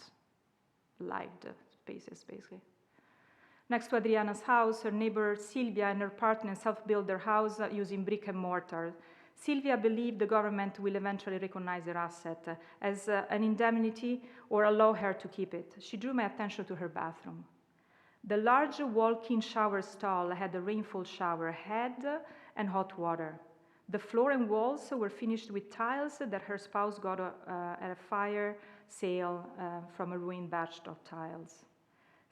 lived spaces, basically. Next to Adriana's house, her neighbor Silvia and her partner self-built their house using brick and mortar. Silvia believed the government will eventually recognize her asset as an indemnity or allow her to keep it. She drew my attention to her bathroom. The large walk-in shower stall had a rainfall shower head and hot water. The floor and walls were finished with tiles that her spouse got at a fire sale from a ruined batch of tiles.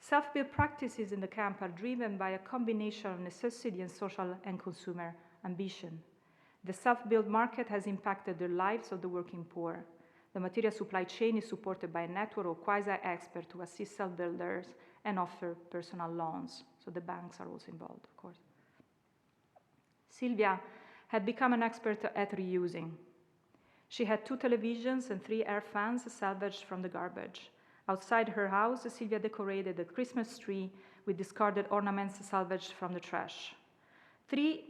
Self-built practices in the camp are driven by a combination of necessity and social and consumer ambition. The self-built market has impacted the lives of the working poor. The material supply chain is supported by a network of quasi-experts who assist self-builders and offer personal loans. So the banks are also involved, of course. Silvia had become an expert at reusing. She had 2 televisions and 3 air fans salvaged from the garbage. Outside her house, Silvia decorated a Christmas tree with discarded ornaments salvaged from the trash. 3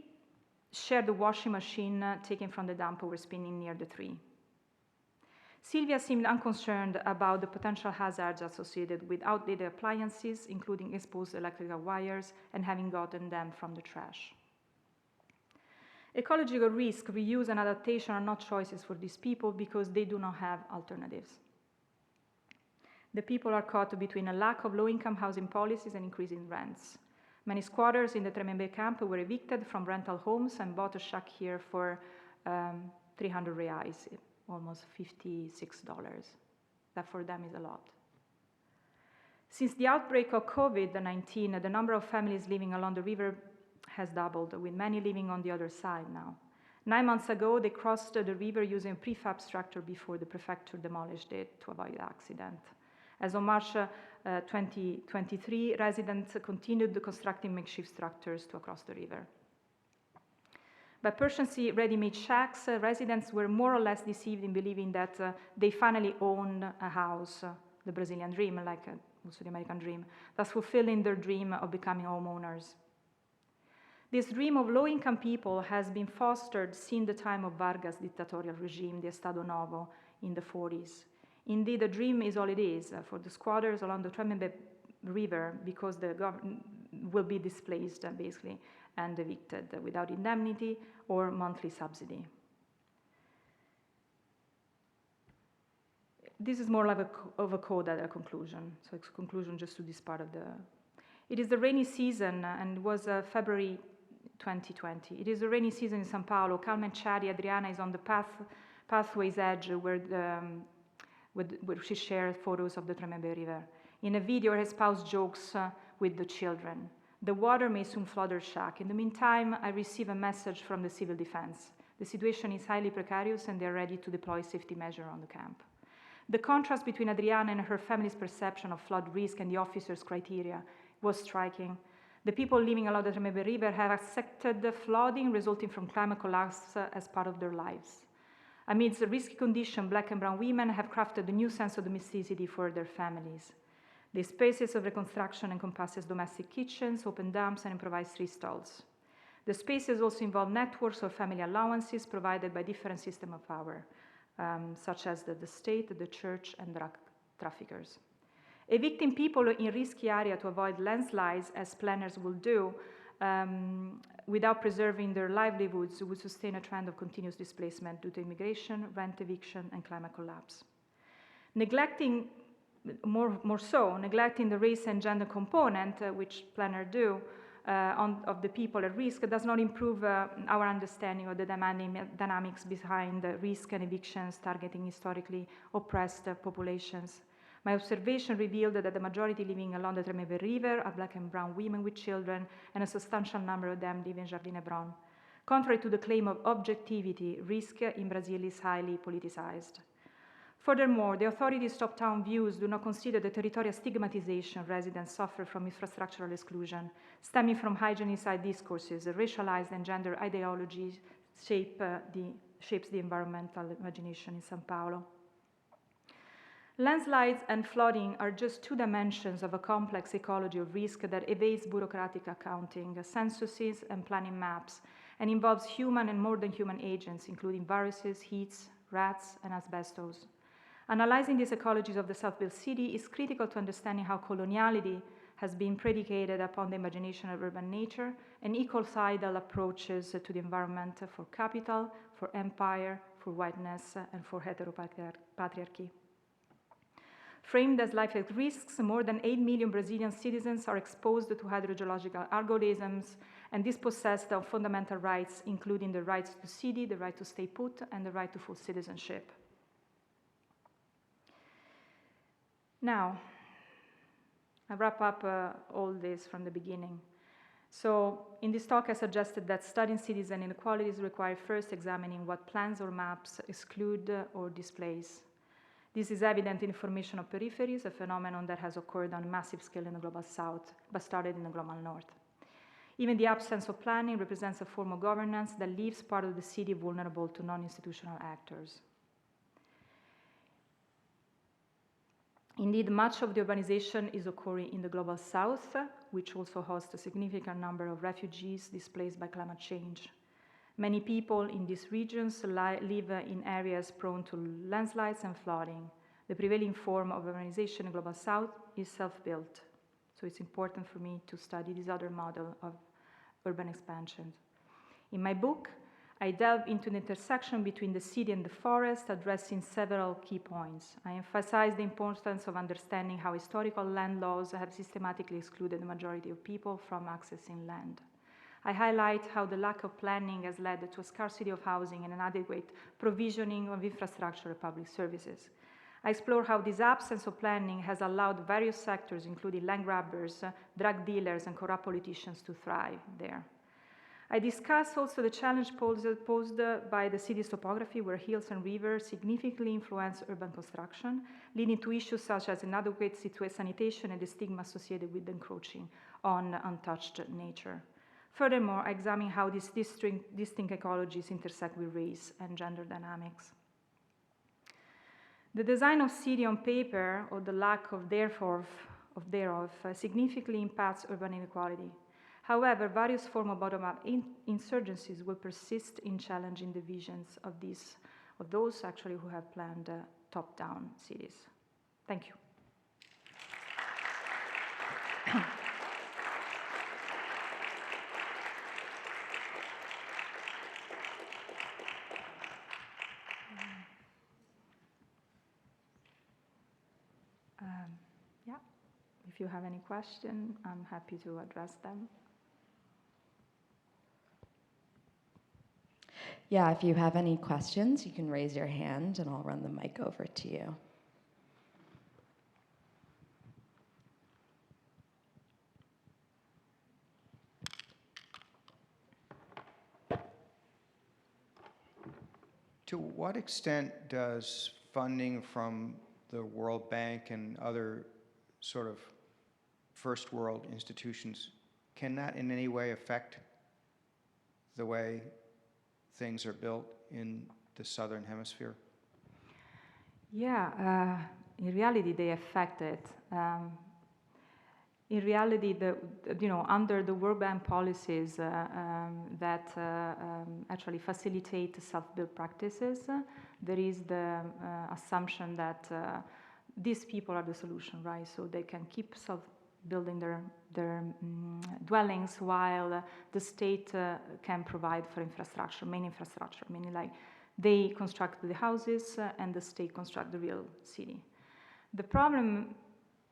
shared the washing machine taken from the dump were spinning near the tree. Silvia seemed unconcerned about the potential hazards associated with outdated appliances, including exposed electrical wires, and having gotten them from the trash. Ecological risk, reuse, and adaptation are not choices for these people because they do not have alternatives. The people are caught between a lack of low-income housing policies and increasing rents. Many squatters in the Tremembé camp were evicted from rental homes and bought a shack here for 300 reais, almost $56. That for them is a lot. Since the outbreak of COVID-19, the number of families living along the river has doubled, with many living on the other side now. 9 months ago, they crossed the river using a prefab structure before the prefecture demolished it to avoid accident. As of March 2023, residents continued constructing makeshift structures to cross the river. By purchasing ready-made shacks, residents were more or less deceived in believing that they finally owned a house, the Brazilian dream, like also the American dream, thus fulfilling their dream of becoming homeowners. This dream of low-income people has been fostered since the time of Vargas' dictatorial regime, the Estado Novo, in the 40s. Indeed, the dream is all it is for the squatters along the Tremembé River, because the government will be displaced, basically, and evicted without indemnity or monthly subsidy. This is more like of a code than a conclusion. So it's a conclusion just to this part of the... It is the rainy season, and it was February 2020. It is a rainy season in São Paulo. Calm and chatty, Adriana is on the pathway's edge where she shared photos of the Tremembé River. In a video, her spouse jokes with the children. The water may soon flood her shack. In the meantime, I receive a message from the civil defense. The situation is highly precarious and they're ready to deploy safety measures on the camp. The contrast between Adriana and her family's perception of flood risk and the officer's criteria was striking. The people living along the Tremembé River have accepted the flooding resulting from climate collapse as part of their lives. Amidst the risky condition, Black and brown women have crafted a new sense of domesticity for their families. The spaces of reconstruction encompasses domestic kitchens, open dumps, and improvised street stalls. The spaces also involve networks of family allowances provided by different systems of power, such as the state, the church, and drug traffickers. Evicting people in risky area to avoid landslides, as planners will do, without preserving their livelihoods, would sustain a trend of continuous displacement due to immigration, rent eviction, and climate collapse. Neglecting the race and gender component, which planners do, of the people at risk, does not improve our understanding of the dynamics behind the risk and evictions targeting historically oppressed populations. My observation revealed that the majority living along the Tremeve River are Black and brown women with children, and a substantial number of them live in Jardim Hebron. Contrary to the claim of objectivity, risk in Brazil is highly politicized. Furthermore, the authorities' top-down views do not consider the territorial stigmatization residents suffer from infrastructural exclusion, stemming from hygienicide discourses, racialized and gender ideologies shapes the environmental imagination in São Paulo. Landslides and flooding are just two dimensions of a complex ecology of risk that evades bureaucratic accounting, censuses, and planning maps, and involves human and more than human agents, including viruses, heats, rats, and asbestos. Analyzing these ecologies of the self-built city is critical to understanding how coloniality has been predicated upon the imagination of urban nature and ecocidal approaches to the environment for capital, for empire, for whiteness, and for heteropatriarchy. Framed as life at risks, more than 8 million Brazilian citizens are exposed to hydrogeological algorithms and dispossessed of fundamental rights, including the right to city, the right to stay put, and the right to full citizenship. Now, I wrap up all this from the beginning. So, in this talk, I suggested that studying cities and inequalities require first examining what plans or maps exclude or displace. This is evident in formation of peripheries, a phenomenon that has occurred on a massive scale in the global south, but started in the global north. Even the absence of planning represents a form of governance that leaves part of the city vulnerable to non-institutional actors. Indeed, much of the urbanization is occurring in the global south, which also hosts a significant number of refugees displaced by climate change. Many people in these regions live in areas prone to landslides and flooding. The prevailing form of urbanization in the global south is self-built. So it's important for me to study this other model of urban expansion. In my book, I delve into the intersection between the city and the forest, addressing several key points. I emphasize the importance of understanding how historical land laws have systematically excluded the majority of people from accessing land. I highlight how the lack of planning has led to a scarcity of housing and inadequate provisioning of infrastructure and public services. I explore how this absence of planning has allowed various sectors, including land grabbers, drug dealers, and corrupt politicians to thrive there. I discuss also the challenge posed by the city's topography, where hills and rivers significantly influence urban construction, leading to issues such as inadequate sanitation and the stigma associated with encroaching on untouched nature. Furthermore, I examine how these distinct ecologies intersect with race and gender dynamics. The design of city on paper, or the lack of thereof, significantly impacts urban inequality. However, various forms of bottom-up insurgencies will persist in challenging the visions of those actually who have planned top-down cities. Thank you. Yeah, if you have any question, I'm happy to address them. Yeah, if you have any questions, you can raise your hand and I'll run the mic over to you. To what extent does funding from the World Bank and other sort of first world institutions, can that in any way affect the way things are built in the Southern Hemisphere? Yeah, in reality, they affect it. In reality, under the World Bank policies that actually facilitate self-built practices, there is the assumption that these people are the solution, right? So they can keep building their dwellings while the state can provide for infrastructure, main infrastructure, meaning like they construct the houses and the state construct the real city. The problem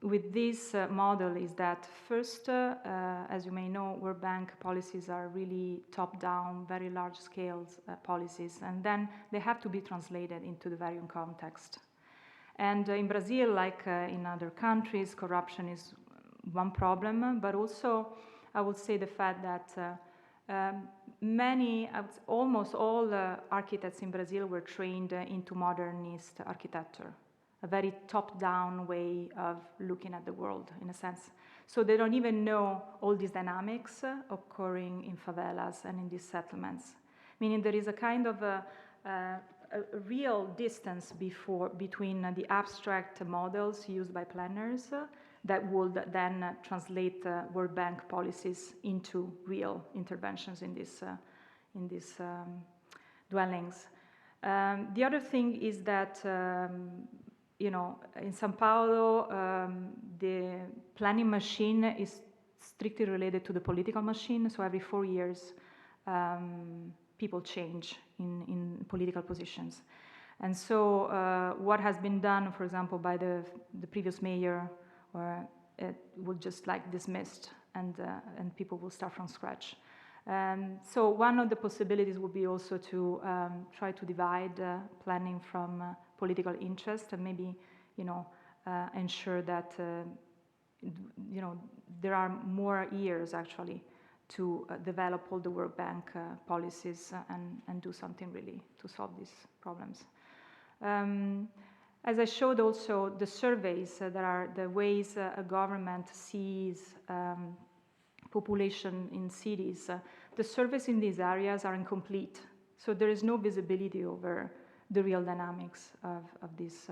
with this model is that first, as you may know, World Bank policies are really top-down, very large-scale policies, and then they have to be translated into the varying context. And in Brazil, like in other countries, corruption is one problem, but also I would say the fact that almost all architects in Brazil were trained into modernist architecture, a very top-down way of looking at the world, in a sense. So they don't even know all these dynamics occurring in favelas and in these settlements, meaning there is a kind of a real distance between the abstract models used by planners that would then translate World Bank policies into real interventions in these dwellings. The other thing is that in São Paulo, the planning machine is strictly related to the political machine. So every 4 years, people change in political positions. And so what has been done, for example, by the previous mayor, it will just like dismissed and people will start from scratch. So one of the possibilities would be also to try to divide planning from political interest and maybe, ensure that, there are more years actually to develop all the World Bank policies and do something really to solve these problems. As I showed also, the surveys that are the ways a government sees population in cities, the surveys in these areas are incomplete. So there is no visibility over the real dynamics of these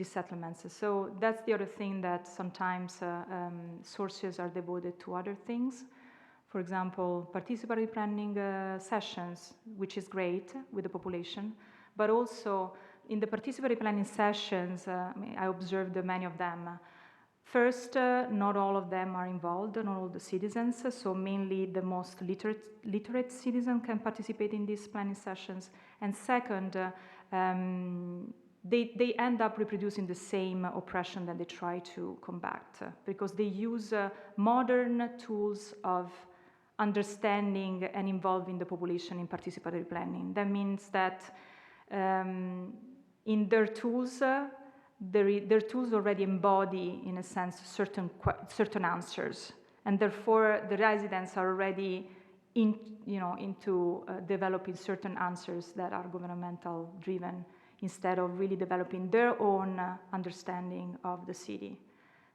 settlements. So that's the other thing, that sometimes sources are devoted to other things. For example, participatory planning sessions, which is great with the population, but also in the participatory planning sessions, I observed many of them. First, not all of them are involved, not all the citizens, so mainly the most literate citizen can participate in these planning sessions. And second, they end up reproducing the same oppression that they try to combat, because they use modern tools of understanding and involving the population in participatory planning. That means that in their tools, their tools already embody, in a sense, certain answers, and therefore the residents are already into developing certain answers that are governmental driven, instead of really developing their own understanding of the city.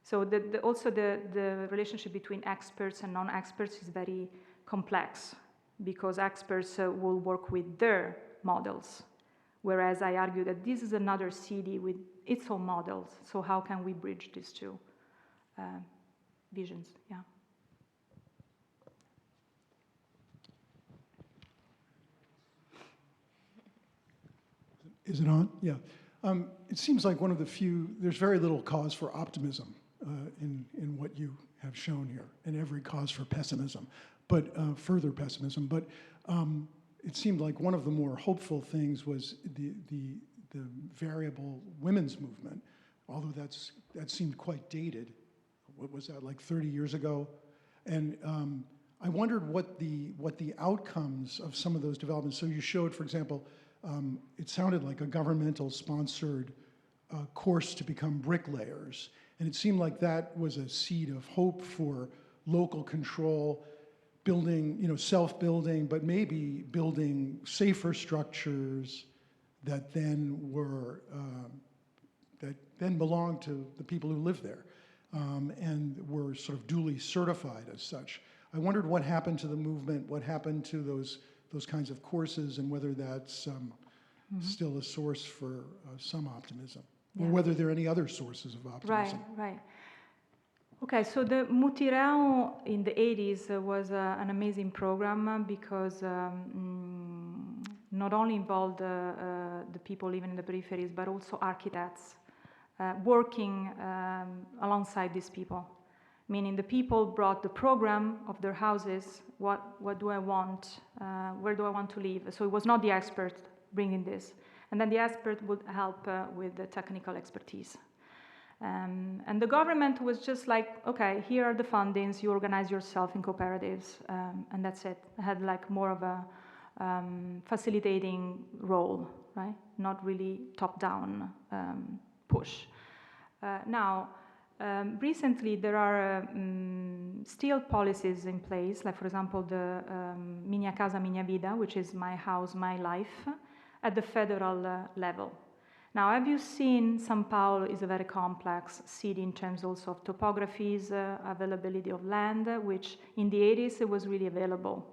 So also the relationship between experts and non-experts is very complex, because experts will work with their models, whereas I argue that this is another city with its own models. So how can we bridge these two visions? Yeah. Is it on? Yeah. It seems like one of the few, there's very little cause for optimism in what you have shown here, and every cause for pessimism, but further pessimism. But it seemed like one of the more hopeful things was the variable women's movement, although that seemed quite dated. What was that, like 30 years ago? And I wondered what the outcomes of some of those developments. So you showed, for example, it sounded like a governmental sponsored course to become bricklayers. And it seemed like that was a seed of hope for local control, building, self-building, but maybe building safer structures that then belonged to the people who live there, and were sort of duly certified as such. I wondered what happened to the movement, what happened to those kinds of courses, and whether that's still a source for some optimism, or whether there are any other sources of optimism. Right. Okay, so the Mutirão in the 80s was an amazing program, because not only involved the people living in the peripheries, but also architects working alongside these people. Meaning the people brought the program of their houses, what do I want, where do I want to live. So it was not the expert bringing this. And then the expert would help with the technical expertise. And the government was just like, okay, here are the fundings, you organize yourself in cooperatives, and that's it. It had like more of a facilitating role, right? Not really top-down push. Now, recently there are still policies in place, like for example the Minha Casa Minha Vida, which is my house, my life, at the federal level. Now, have you seen São Paulo is a very complex city in terms also of topographies, availability of land, which in the 80s it was really available.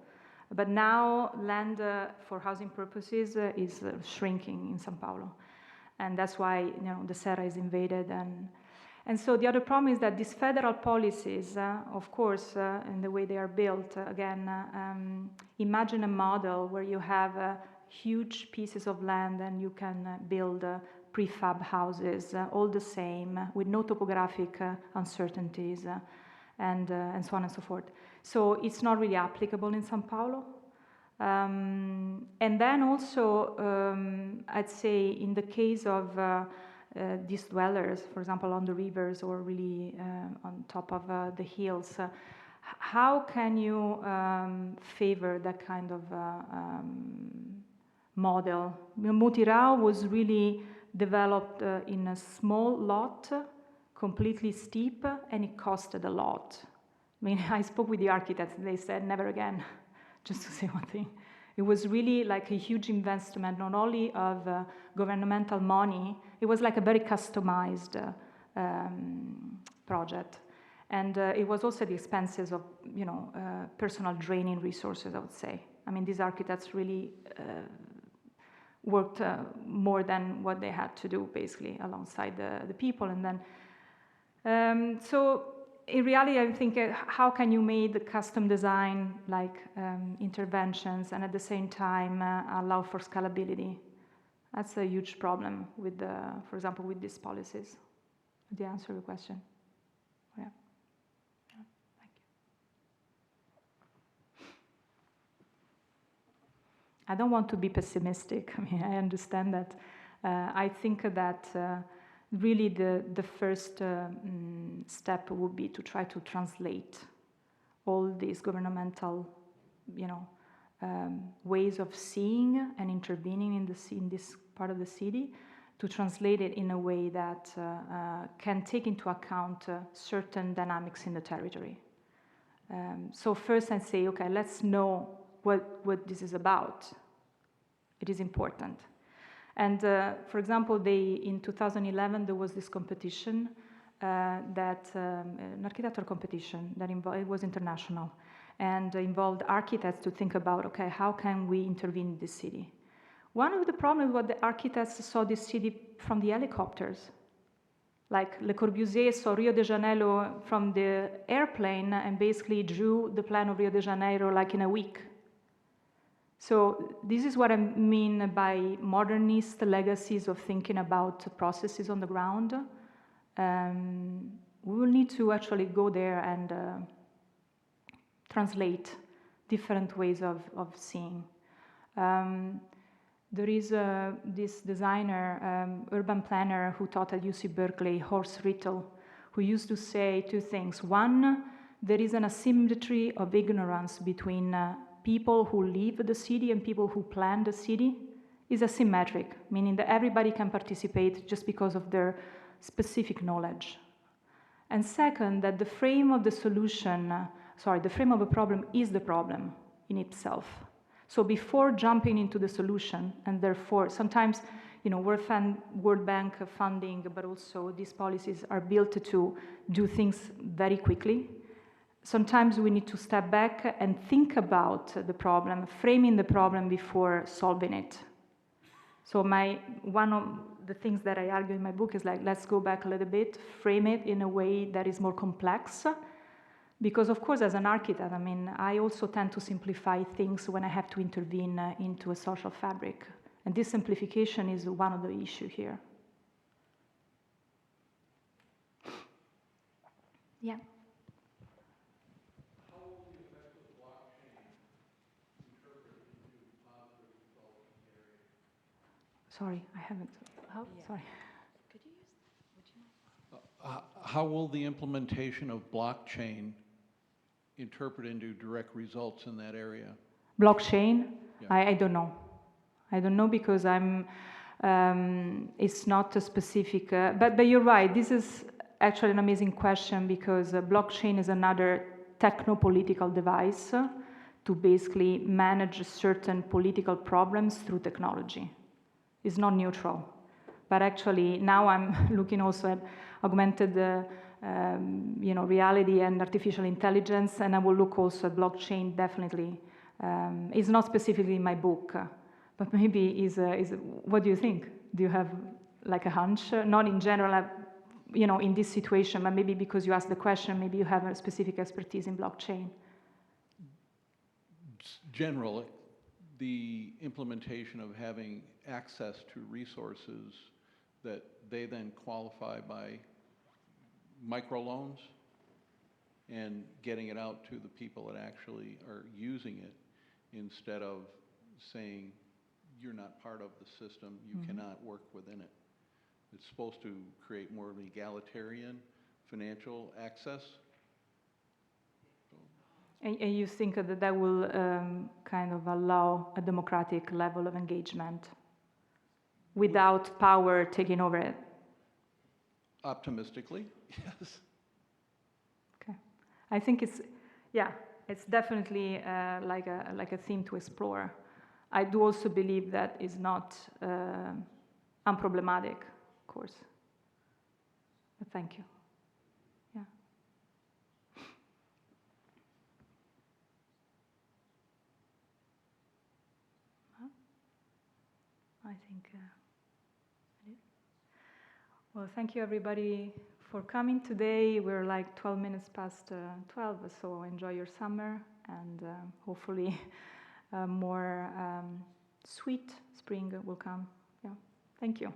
But now land for housing purposes is shrinking in São Paulo. And that's why the Serra is invaded. And so the other problem is that these federal policies, of course, in the way they are built, again, imagine a model where you have huge pieces of land and you can build prefab houses, all the same, with no topographic uncertainties, and so on and so forth. So it's not really applicable in São Paulo. And then also, I'd say in the case of these dwellers, for example, on the rivers or really on top of the hills, how can you favor that kind of model? Mutirão was really developed in a small lot, completely steep, and it costed a lot. I mean, I spoke with the architects, and they said, never again, just to say one thing. It was really like a huge investment, not only of governmental money, it was like a very customized project. And it was also the expenses of, personal draining resources, I would say. I mean, these architects really worked more than what they had to do, basically, alongside the people. And then, so in reality, I think, how can you make the custom design like interventions and at the same time allow for scalability? That's a huge problem with, for example, with these policies. Did I answer your question? Yeah. Thank you. I don't want to be pessimistic. I mean, I understand that. I think that really the first step would be to try to translate all these governmental, ways of seeing and intervening in this part of the city, to translate it in a way that can take into account certain dynamics in the territory. So first I'd say, okay, let's know what this is about. It is important. And for example, in 2011, there was this competition, an architecture competition that it was international, and involved architects to think about, okay, how can we intervene in this city? One of the problems was the architects saw this city from the helicopters. Like Le Corbusier saw Rio de Janeiro from the airplane and basically drew the plan of Rio de Janeiro like in a week. So this is what I mean by modernist legacies of thinking about processes on the ground. We will need to actually go there and translate different ways of seeing. There is this designer, urban planner who taught at UC Berkeley, Horst Rittel, who used to say two things. One, there is an asymmetry of ignorance between people who live the city and people who plan the city is asymmetric, meaning that everybody can participate just because of their specific knowledge. And second, that the frame of the solution, the frame of a problem is the problem in itself. So before jumping into the solution, and therefore sometimes, World Bank funding, but also these policies are built to do things very quickly. Sometimes we need to step back and think about the problem, framing the problem before solving it. So one of the things that I argue in my book is like, let's go back a little bit, frame it in a way that is more complex. Because of course, as an architect, I mean, I also tend to simplify things when I have to intervene into a social fabric. And this simplification is one of the issues here. Yeah. Sorry, I haven't. How? Sorry. How will the implementation of blockchain interpret into direct results in that area? Blockchain? Yeah. I don't know. I don't know because it's not a specific, but you're right. This is actually an amazing question because blockchain is another techno-political device to basically manage certain political problems through technology. It's not neutral. But actually, now I'm looking also at augmented reality and artificial intelligence, and I will look also at blockchain definitely. It's not specifically in my book, but maybe is what do you think? Do you have like a hunch? Not in general, in this situation, but maybe because you asked the question, maybe you have a specific expertise in blockchain. Generally, the implementation of having access to resources that they then qualify by microloans and getting it out to the people that actually are using it instead of saying you're not part of the system, you cannot work within it. It's supposed to create more of an egalitarian financial access. And you think that will kind of allow a democratic level of engagement without power taking over it? Optimistically, yes. Okay, I think it's definitely like a theme to explore. I do also believe that is not unproblematic, of course. But thank you. Yeah. I think it is. Well, thank you everybody for coming today. We're like 12 minutes past 12, so enjoy your summer and hopefully more sweet spring will come. Yeah, thank you.